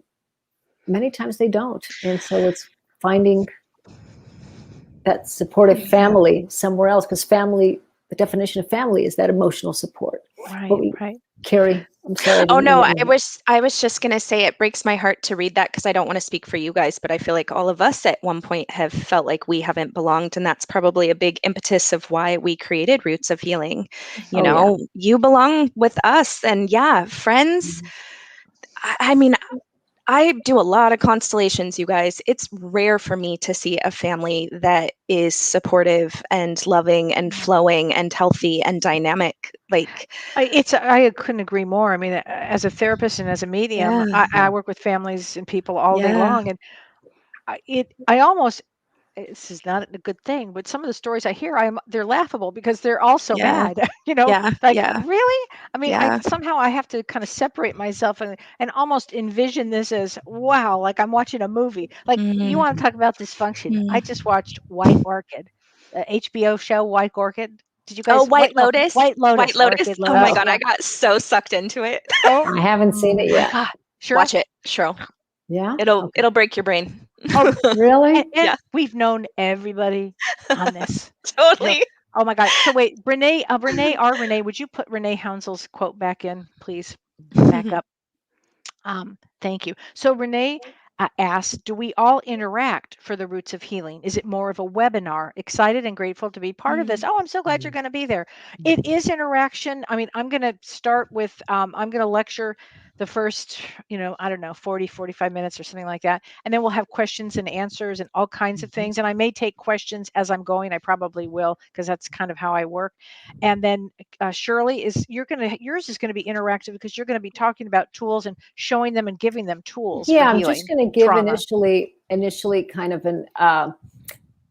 many times they don't. And so it's finding that supportive family somewhere else, because family, the definition of family is that emotional support. But Right, right. Carrie, I'm sorry. Oh no, I was just gonna say it breaks my heart to read that because I don't want to speak for you guys, but I feel like all of us at one point have felt like we haven't belonged, and that's probably a big impetus of why we created Roots of Healing. You belong with us, and friends. I mean, I do a lot of constellations, you guys. It's rare for me to see a family that is supportive and loving and flowing and healthy and dynamic. Like, I couldn't agree more. I mean, as a therapist and as a medium, yeah, I work with families and people all day yeah, long, and I almost, this is not a good thing, but some of the stories I hear, they're laughable because they're all so yeah, bad. You know, yeah, like yeah, really? I mean, I yeah. somehow I have to kind of separate myself and almost envision this as wow, like I'm watching a movie. Like you Mhm, want to talk about dysfunction? I mhm. just watched White Orchid, the HBO show White Orchid. Did you Oh, guys White Lotus. White White Lotus, Lotus. Orchid Oh my Lotus? God, Yeah. I got so sucked into it. Oh, I haven't seen it my yet. God. Sure. Watch it, Cheryl. Yeah. It'll Okay. it'll break your brain. Oh, Really? and Yeah, we've known everybody on this. So, totally. oh my God. So wait, Renee, would you put Renee Hounsel's quote back in, please? Back up. Thank you. So Renee asked, do we all interact for the Roots of Healing? Is it more of a webinar? Excited and grateful to be part of this. Mm, Oh, I'm so glad you're going to be there. It is interaction. I mean, I'm going to start with, I'm going to lecture the first, I don't know, 40, 45 minutes or something like that. And then we'll have questions and answers and all kinds of things. And I may take questions as I'm going. I probably will, because that's kind of how I work. And then Shirley, yours is going to be interactive because you're going to be talking about tools and showing them and giving them tools for Yeah, I'm just healing going to give trauma. initially kind of an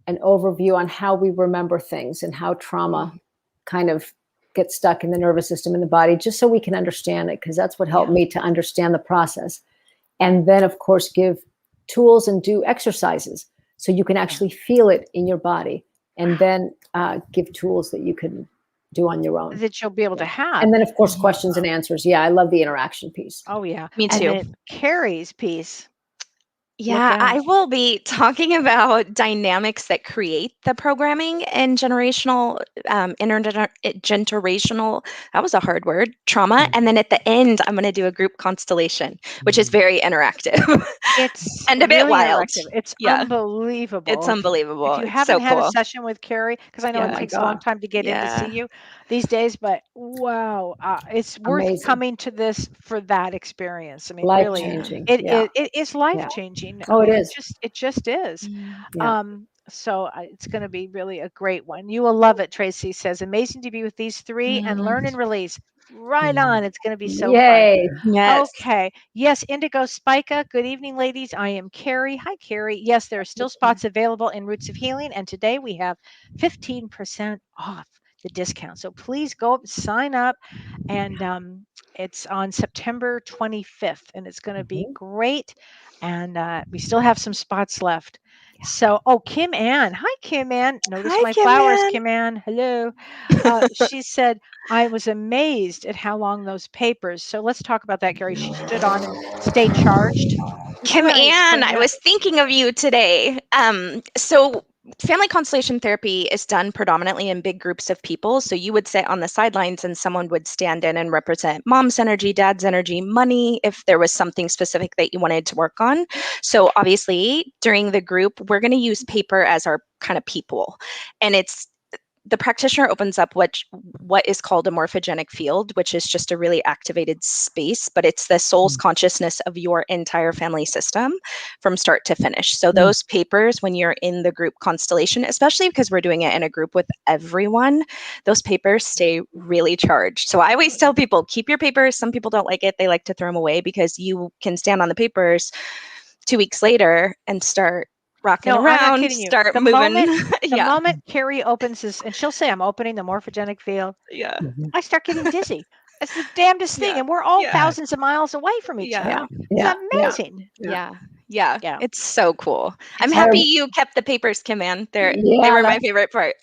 overview on how we remember things and how trauma kind of gets stuck in the nervous system in the body, just so we can understand it, because that's what helped me to understand the process. And then, of course, give tools and do exercises so you can actually feel it in your body, and then give tools that you can do on your own. That you'll be able to have. And then, of course, questions and answers. Yeah, I love the interaction piece. Oh yeah. Me And too. then Carrie's piece. Yeah, Look out. I will be talking about dynamics that create the programming and intergenerational, that was a hard word, trauma. And then at the end, I'm going to do a group constellation, which is very interactive It's and a bit really wild. interactive. It's Yeah, unbelievable. it's If unbelievable. you It's haven't so had a cool. session with Carrie, because I know Oh it my takes a long God. time to get in to see Yeah. you these days, but wow, it's worth Amazing. coming to this for that experience. I mean, Life really, changing. it Yeah. is life Yeah. changing. I Oh, it mean, is. it just is. Mm. Yeah. So it's going to be really a great one. You will love it, Tracy says. Amazing to be with these three and learn and release. Right on. It's going to be so fun. Yay. Yes. Okay. Yes, Indigo Spica. Good evening, ladies. I am Karie. Hi, Karie. Yes, there are still spots available in Roots of Healing. And today we have 15% off the discount. So please go up, sign up. And it's on September 25th. And it's going to be great. And we still have some spots left. So, Kim Ann. Hi, Kim Ann. Notice Hi, my Kim flowers, Ann. Kim Ann. Hello. She said, I was amazed at how long those papers. So let's talk about that, Karie. She stood on and stayed charged. Would you Kim mind Ann, explaining I that? was thinking of you today. So family constellation therapy is done predominantly in big groups of people. So you would sit on the sidelines and someone would stand in and represent mom's energy, dad's energy, money, if there was something specific that you wanted to work on. So obviously during the group, we're going to use paper as our kind of people. And the practitioner opens up what is called a morphogenic field, which is just a really activated space, but it's the soul's consciousness of your entire family system from start to finish. So those papers, when you're in the group constellation, especially because we're doing it in a group with everyone, those papers stay really charged. So I always tell people, keep your papers. Some people don't like it. They like to throw them away because you can stand on the papers 2 weeks later and start rocking No, I'm not around, kidding you. start The moving. moment Karie opens this, and she'll say, I'm opening the morphogenic field, Yeah. I start getting dizzy. It's the damnedest thing. Yeah. And we're all Yeah. thousands of miles away from each Yeah. other. It's amazing. Yeah. Yeah. It's so cool. I'm It's happy amazing. you kept the papers, Kim Ann. They Yeah, were my favorite part.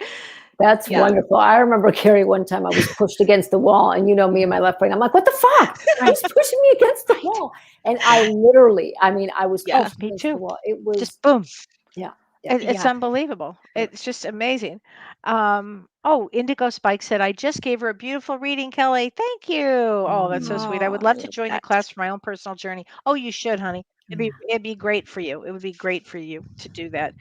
That's Yeah. wonderful. I remember, Karie, one time I was pushed against the wall, and you know me and my left brain. I'm like, what the fuck? Who's pushing me against the wall? And I literally, I was Yeah. pushed Me against too. the wall. It was, Just boom. yeah. It's Yeah. unbelievable. It's just amazing. Indigo Spike said, I just gave her a beautiful reading, Kelly. Thank you. Oh, that's so sweet. I would love to join a class for my own personal journey. Oh, you should, honey. It'd be great for you. It would be great for you to do that.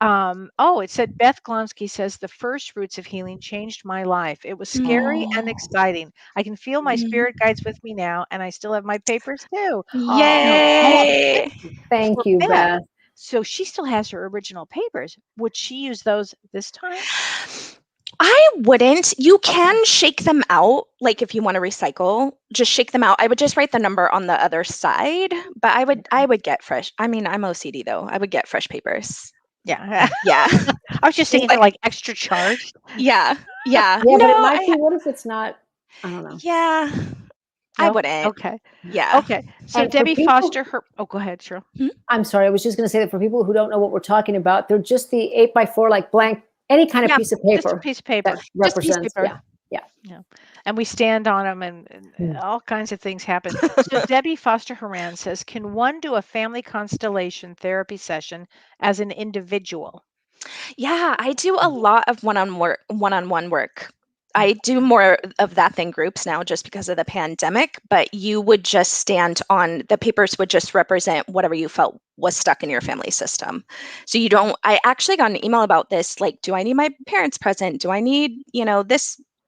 It said Beth Glonsky says the first Roots of Healing changed my life. It was scary and exciting. I can feel my spirit guides with me now, and I still have my papers too. No, Yay. Thank so you, Beth. So she still has her original papers. Would she use those this time? I wouldn't. You can shake them out. Like if you want to recycle, just shake them out. I would just write the number on the other side, but I would get fresh. I mean, I'm OCD though. I would get fresh papers. Yeah. Yeah. I was just thinking for like extra charge. Yeah. Yeah. Yeah, but it No, might be, what if it's not, I don't know. yeah. I No? wouldn't. Okay. Yeah. Okay. So And for Debbie people- Foster, go ahead, Cheryl. I'm sorry. I was just going to say that for people who don't know what we're talking about, they're just the 8x4, like blank, any kind of Yeah, piece of Just a paper piece of paper. that Just a piece of represents. paper. Yeah. And we stand on them and all kinds of things happen. So Debbie Foster Horan says, can one do a family constellation therapy session as an individual? Yeah, I do a lot of one-on-one work. I do more of that than groups now just because of the pandemic, but you would just stand on the papers would just represent whatever you felt was stuck in your family system. So I actually got an email about this, like, do I need my parents present? Do I need,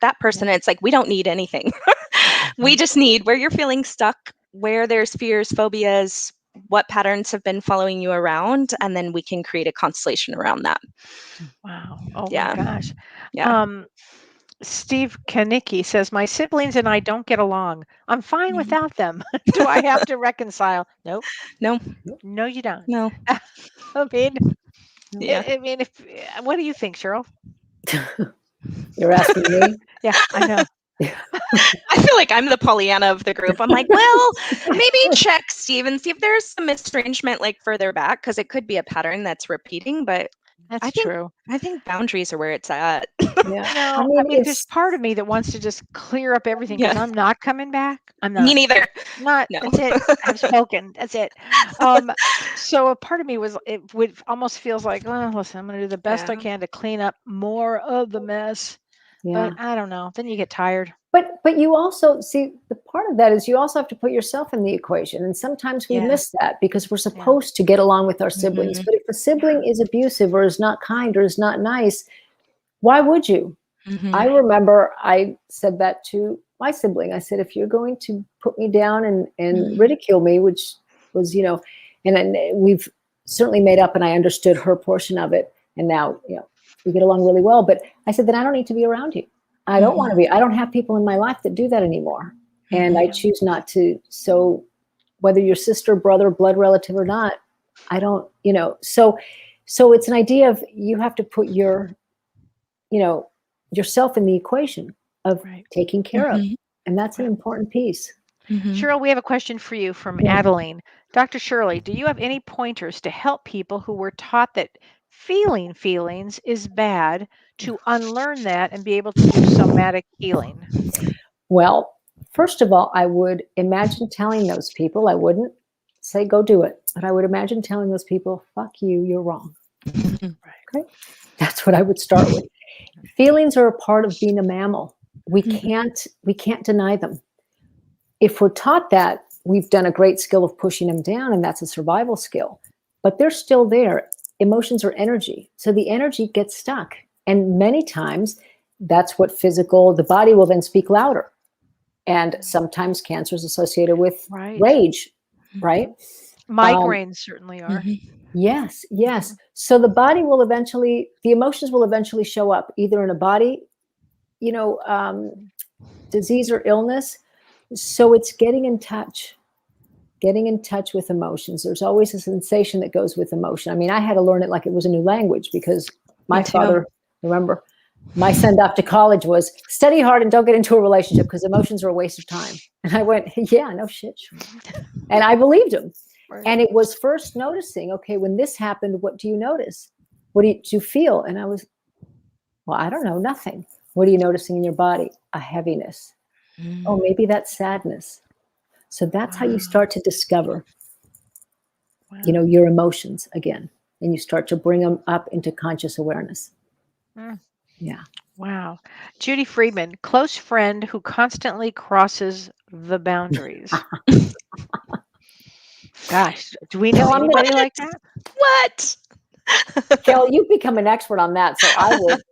that person? It's like, we don't need anything. We just need where you're feeling stuck, where there's fears, phobias, what patterns have been following you around, and then we can create a constellation around that. Wow. Oh Yeah. my gosh. Yeah. Steve Kanicki says, my siblings and I don't get along. I'm fine Mhm. without them. Do I have to reconcile? Nope. No. No, you don't. No. I mean, Yeah. what do you think, Cheryl? You're asking me? Yeah, I know. I feel like I'm the Pollyanna of the group. I'm like, well, maybe check Steve and see if there's some estrangement like further back, because it could be a pattern that's repeating. But That's think true. I think boundaries are where it's at. Yeah. No, I mean, there's part of me that wants to just clear up everything because Yeah. I'm not coming back. I'm Me not. neither. Not. No. That's it. I've spoken. That's it. So a part of me it would almost feels like, oh, listen, I'm going to do the best I Yeah. can to clean up more of the mess. Yeah. But I don't know. Then you get tired. But you also see, the part of that is you also have to put yourself in the equation. And sometimes we Yeah. miss that because we're supposed to get along with our siblings. Mhm. But if a sibling is abusive or is not kind or is not nice, why would you? Mhm. I remember I said that to my sibling. I said, if you're going to put me down and Mhm. ridicule me, which was, and we've certainly made up and I understood her portion of it. And now, we get along really well. But I said, then I don't need to be around you. I don't want to be. I don't have people in my life that do that anymore. And I choose not to. So whether you're sister, brother, blood relative or not, I don't, so it's an idea of you have to put yourself in the equation of taking care of. And that's an important piece. Cheryl, we have a question for you from Adeline. Dr. Shirley, do you have any pointers to help people who were taught that feeling feelings is bad to unlearn that and be able to do somatic healing? Well, first of all, I would imagine telling those people, I wouldn't say go do it, but I would imagine telling those people, fuck you, you're wrong. Okay? That's what I would start with. Feelings are a part of being a mammal. We can't deny them. If we're taught that, we've done a great skill of pushing them down, and that's a survival skill. But they're still there. Emotions are energy. So the energy gets stuck. And many times, that's what the body will then speak louder. And sometimes cancer is associated with rage, right? Migraines certainly are. Yes. So the emotions will eventually show up either in a body, disease or illness. So it's getting in touch with emotions. There's always a sensation that goes with emotion. I mean, I had to learn it like it was a new language because my father, remember, my send off to college was study hard and don't get into a relationship because emotions are a waste of time. And I went, yeah, no shit. Sure. And I believed him. And it was first noticing, okay, when this happened, what do you notice? What do you feel? And I was, well, I don't know, nothing. What are you noticing in your body? A heaviness. Oh, maybe that's sadness. So that's how you start to discover, your emotions again. And you start to bring them up into conscious awareness. Yeah. Wow. Judy Friedman, close friend who constantly crosses the boundaries. Gosh, do we know anybody like that? What? Kelly, you've become an expert on that. So I would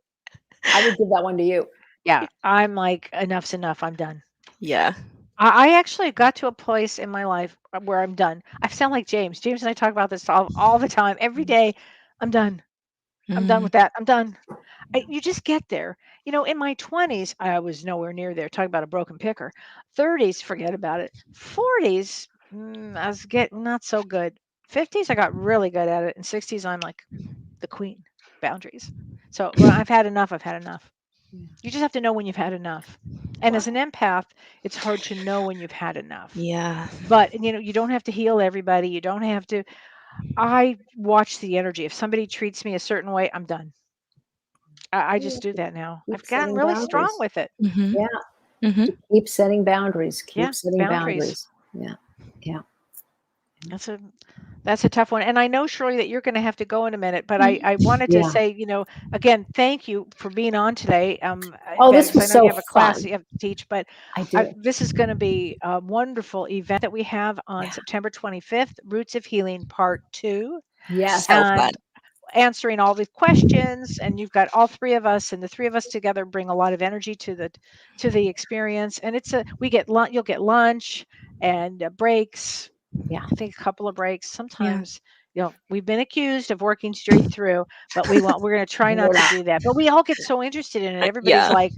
give that one to you. Yeah. I'm like, enough's enough. I'm done. Yeah. I actually got to a place in my life where I'm done. I sound like James. James and I talk about this all the time. Every day, I'm done. I'm done with that. I'm done. You just get there. In my 20s, I was nowhere near there. Talk about a broken picker. 30s, forget about it. 40s, I was getting not so good. 50s, I got really good at it. And 60s, I'm like the queen. Boundaries. So when I've had enough, I've had enough. You just have to know when you've had enough. And as an empath, it's hard to know when you've had enough. Yeah. But, you don't have to heal everybody. You don't have to. I watch the energy. If somebody treats me a certain way, I'm done. I just do that now. I've gotten really strong with it. Yeah. Keep setting boundaries. Keep setting boundaries. Yeah. That's a tough one. And I know, Shirley, that you're going to have to go in a minute, but I wanted to say, again, thank you for being on today. This was I know you so have a class fun. that you have to teach, but I do. this is going to be a wonderful event that we have on September 25th, Roots of Healing Part 2. Yes. So fun. Answering all the questions, and you've got all three of us, and the three of us together bring a lot of energy to the experience. And you'll get lunch and breaks. I think a couple of breaks. Sometimes we've been accused of working straight through, but we're going to try not to do that. But we all get so interested in it. Everybody's like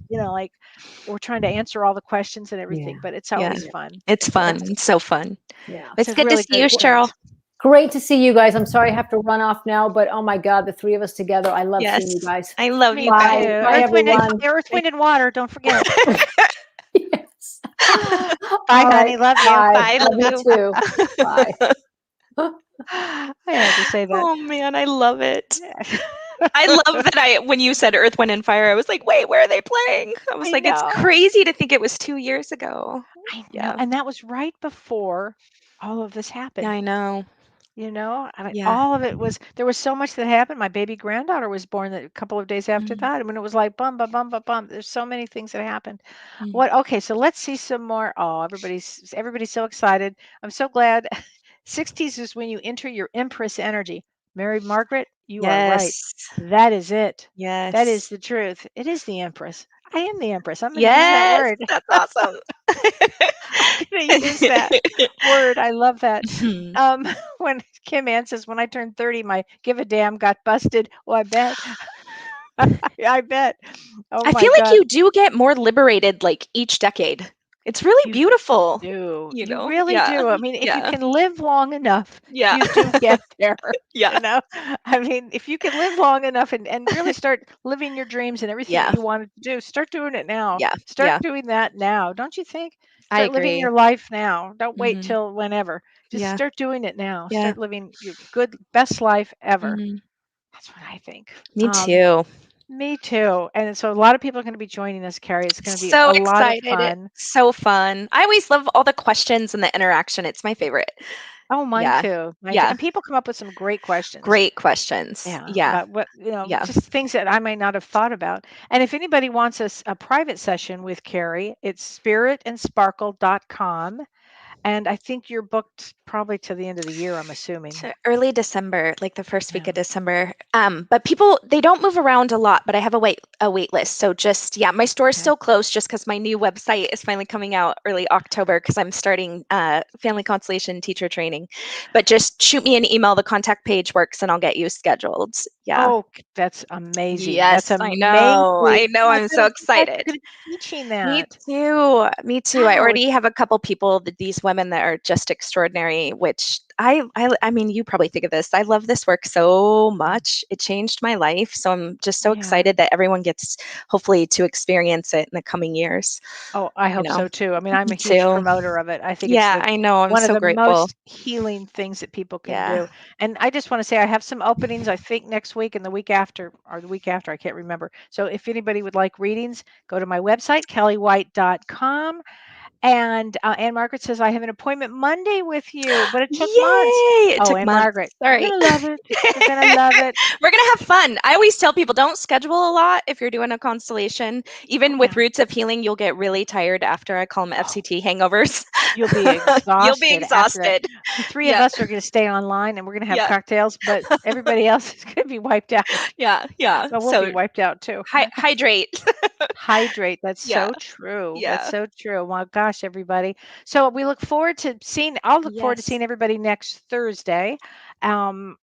we're trying to answer all the questions and everything, but it's always fun. It's fun. It's so fun. Yeah. It's good to see you, Cheryl. Great to see you guys. I'm sorry I have to run off now, but oh my God, the three of us together. I love seeing you guys. I love you Bye. too. Bye, everyone. Earth, Wind, and Water. Don't forget. Yes. Bye, honey. Love you. Bye. Love you too. Bye. I had to say that. Oh man, I love it. I love that when you said Earth, Wind, and Fire, I was like, wait, where are they playing? I was it's crazy to think it was 2 years ago. I know. And that was right before all of this happened. Yeah, I know. All of it there was so much that happened. My baby granddaughter was born a couple of days after that. I mean, it was like bum, bum, bum, bum, bum. There's so many things that happened. Okay, so let's see some more. Oh, everybody's so excited. I'm so glad. 60s is when you enter your Empress energy. Mary Margaret, you are right. That is it. Yes. That is the truth. It is the Empress. I am the Empress. I'm going to use that word. That's awesome. I'm going to use that. Word. I love that. Mhm. When Kim Ann says, when I turned 30, my give a damn got busted. Well, I bet. I bet. Oh I my feel like God. you do get more liberated like each decade. It's really You beautiful, do. you You know? really Yeah. do. I mean, if you Yeah. can live long enough, Yeah. you do get there. Yeah. You know, I mean, if you can live long enough and really start living your dreams and everything that Yeah. you wanted to do, start doing it now. Yeah. Start Yeah. doing that now. Don't you think? I Start living agree. your life now. Don't wait Mhm. till whenever. Just Yeah. start doing it now. Yeah. Start living your good, best life ever. Mhm. That's what I think. Me Um, too. me too. And so a lot of people are going to be joining us, Carrie. It's going to be So a lot of excited. It's fun. so fun. I always love all the questions and the interaction. It's my favorite. Oh, mine Yeah. too. Mine too. Yeah. And people come up with some great questions. Great questions. Yeah, Yeah. about what, Yeah. just things that I might not have thought about. And if anybody wants a private session with Carrie, it's spiritandsparkle.com. And I think you're booked probably to the end of the year, I'm assuming. So early December, like the first week Yeah. of December. But people they don't move around a lot, but I have a wait list. So just yeah, my store is Okay. still closed just because my new website is finally coming out early October because I'm starting family constellation teacher training. But just shoot me an email. The contact page works, and I'll get you scheduled. Yeah. Oh, that's amazing. That's Yes, I amazing. know. I know. I I'm so really thought you excited. could be teaching Me that. too. Me too. I Wow. already have a couple people, these women that are just extraordinary, which I mean, you probably think of this. I love this work so much. It changed my life. So I'm just so Yeah. excited that everyone gets hopefully to experience it in the coming years. Oh, I You hope know, so too. I mean, I'm me a huge too. promoter of it. I think it's Yeah, the I know. I'm one of so the grateful. most healing things that people can Yeah. do. And I just want to say I have some openings, I think next week and the week after, or the week after, I can't remember. So if anybody would like readings, go to my website, kellywhite.com. And Ann Margaret says, I have an appointment Monday with you, but it took months. Yay! It Oh, took Ann months. Margaret, you're Sorry. going to love it. You're going to love it. We're gonna have fun. I always tell people don't schedule a lot if you're doing a constellation. Oh, Even with yeah. Roots of Healing, you'll get really tired after. I call them FCT hangovers. You'll be You'll be exhausted after that. exhausted. The three of Yeah, us are going to stay online and we're going to have yeah, cocktails, but everybody else is going to be wiped out. yeah, yeah. Well, we'll be So wiped out too. hydrate. Hydrate. That's Yeah, so true. That's yeah. so true. Well, gosh, everybody. So we look forward to seeing, I'll look forward to Yes. seeing everybody next Thursday. Um,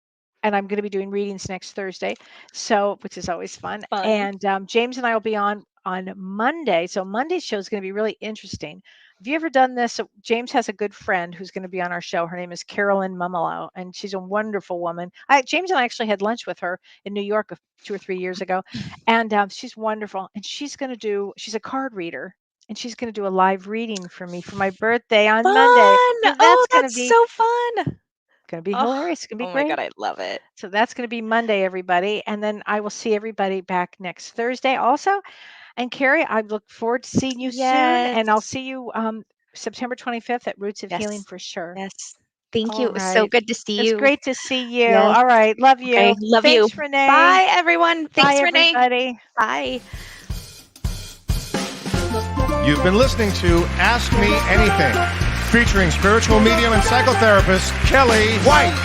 and I'm going to be doing readings next Thursday, so which is always fun. Fun. And James and I will be on Monday. So Monday's show is going to be really interesting. Have you ever done this? So James has a good friend who's going to be on our show. Her name is Carolyn Mumolo, and she's a wonderful woman. James and I actually had lunch with her in New York 2 or 3 years ago, and she's wonderful. And she's a card reader, and she's going to do a live reading for me for my birthday on Monday. Fun. So Oh, that's going to that's be so fun. Oh, hilarious. It's going to be oh my God, great. I love it. So that's going to be Monday, everybody. And then I will see everybody back next Thursday also. And Carrie, I look forward to seeing you soon. Yes. And I'll see you September 25th at Roots of Healing Yes. for sure. Yes. Thank All you. It was so right. good to see It's you. great to see you. Yes. All right. Love Okay. you. Love you. Thanks, Renee. Bye, everyone. Bye, Thanks, Renee. everybody. Bye. You've been listening to Ask Me Anything, featuring spiritual medium and psychotherapist Kelly White.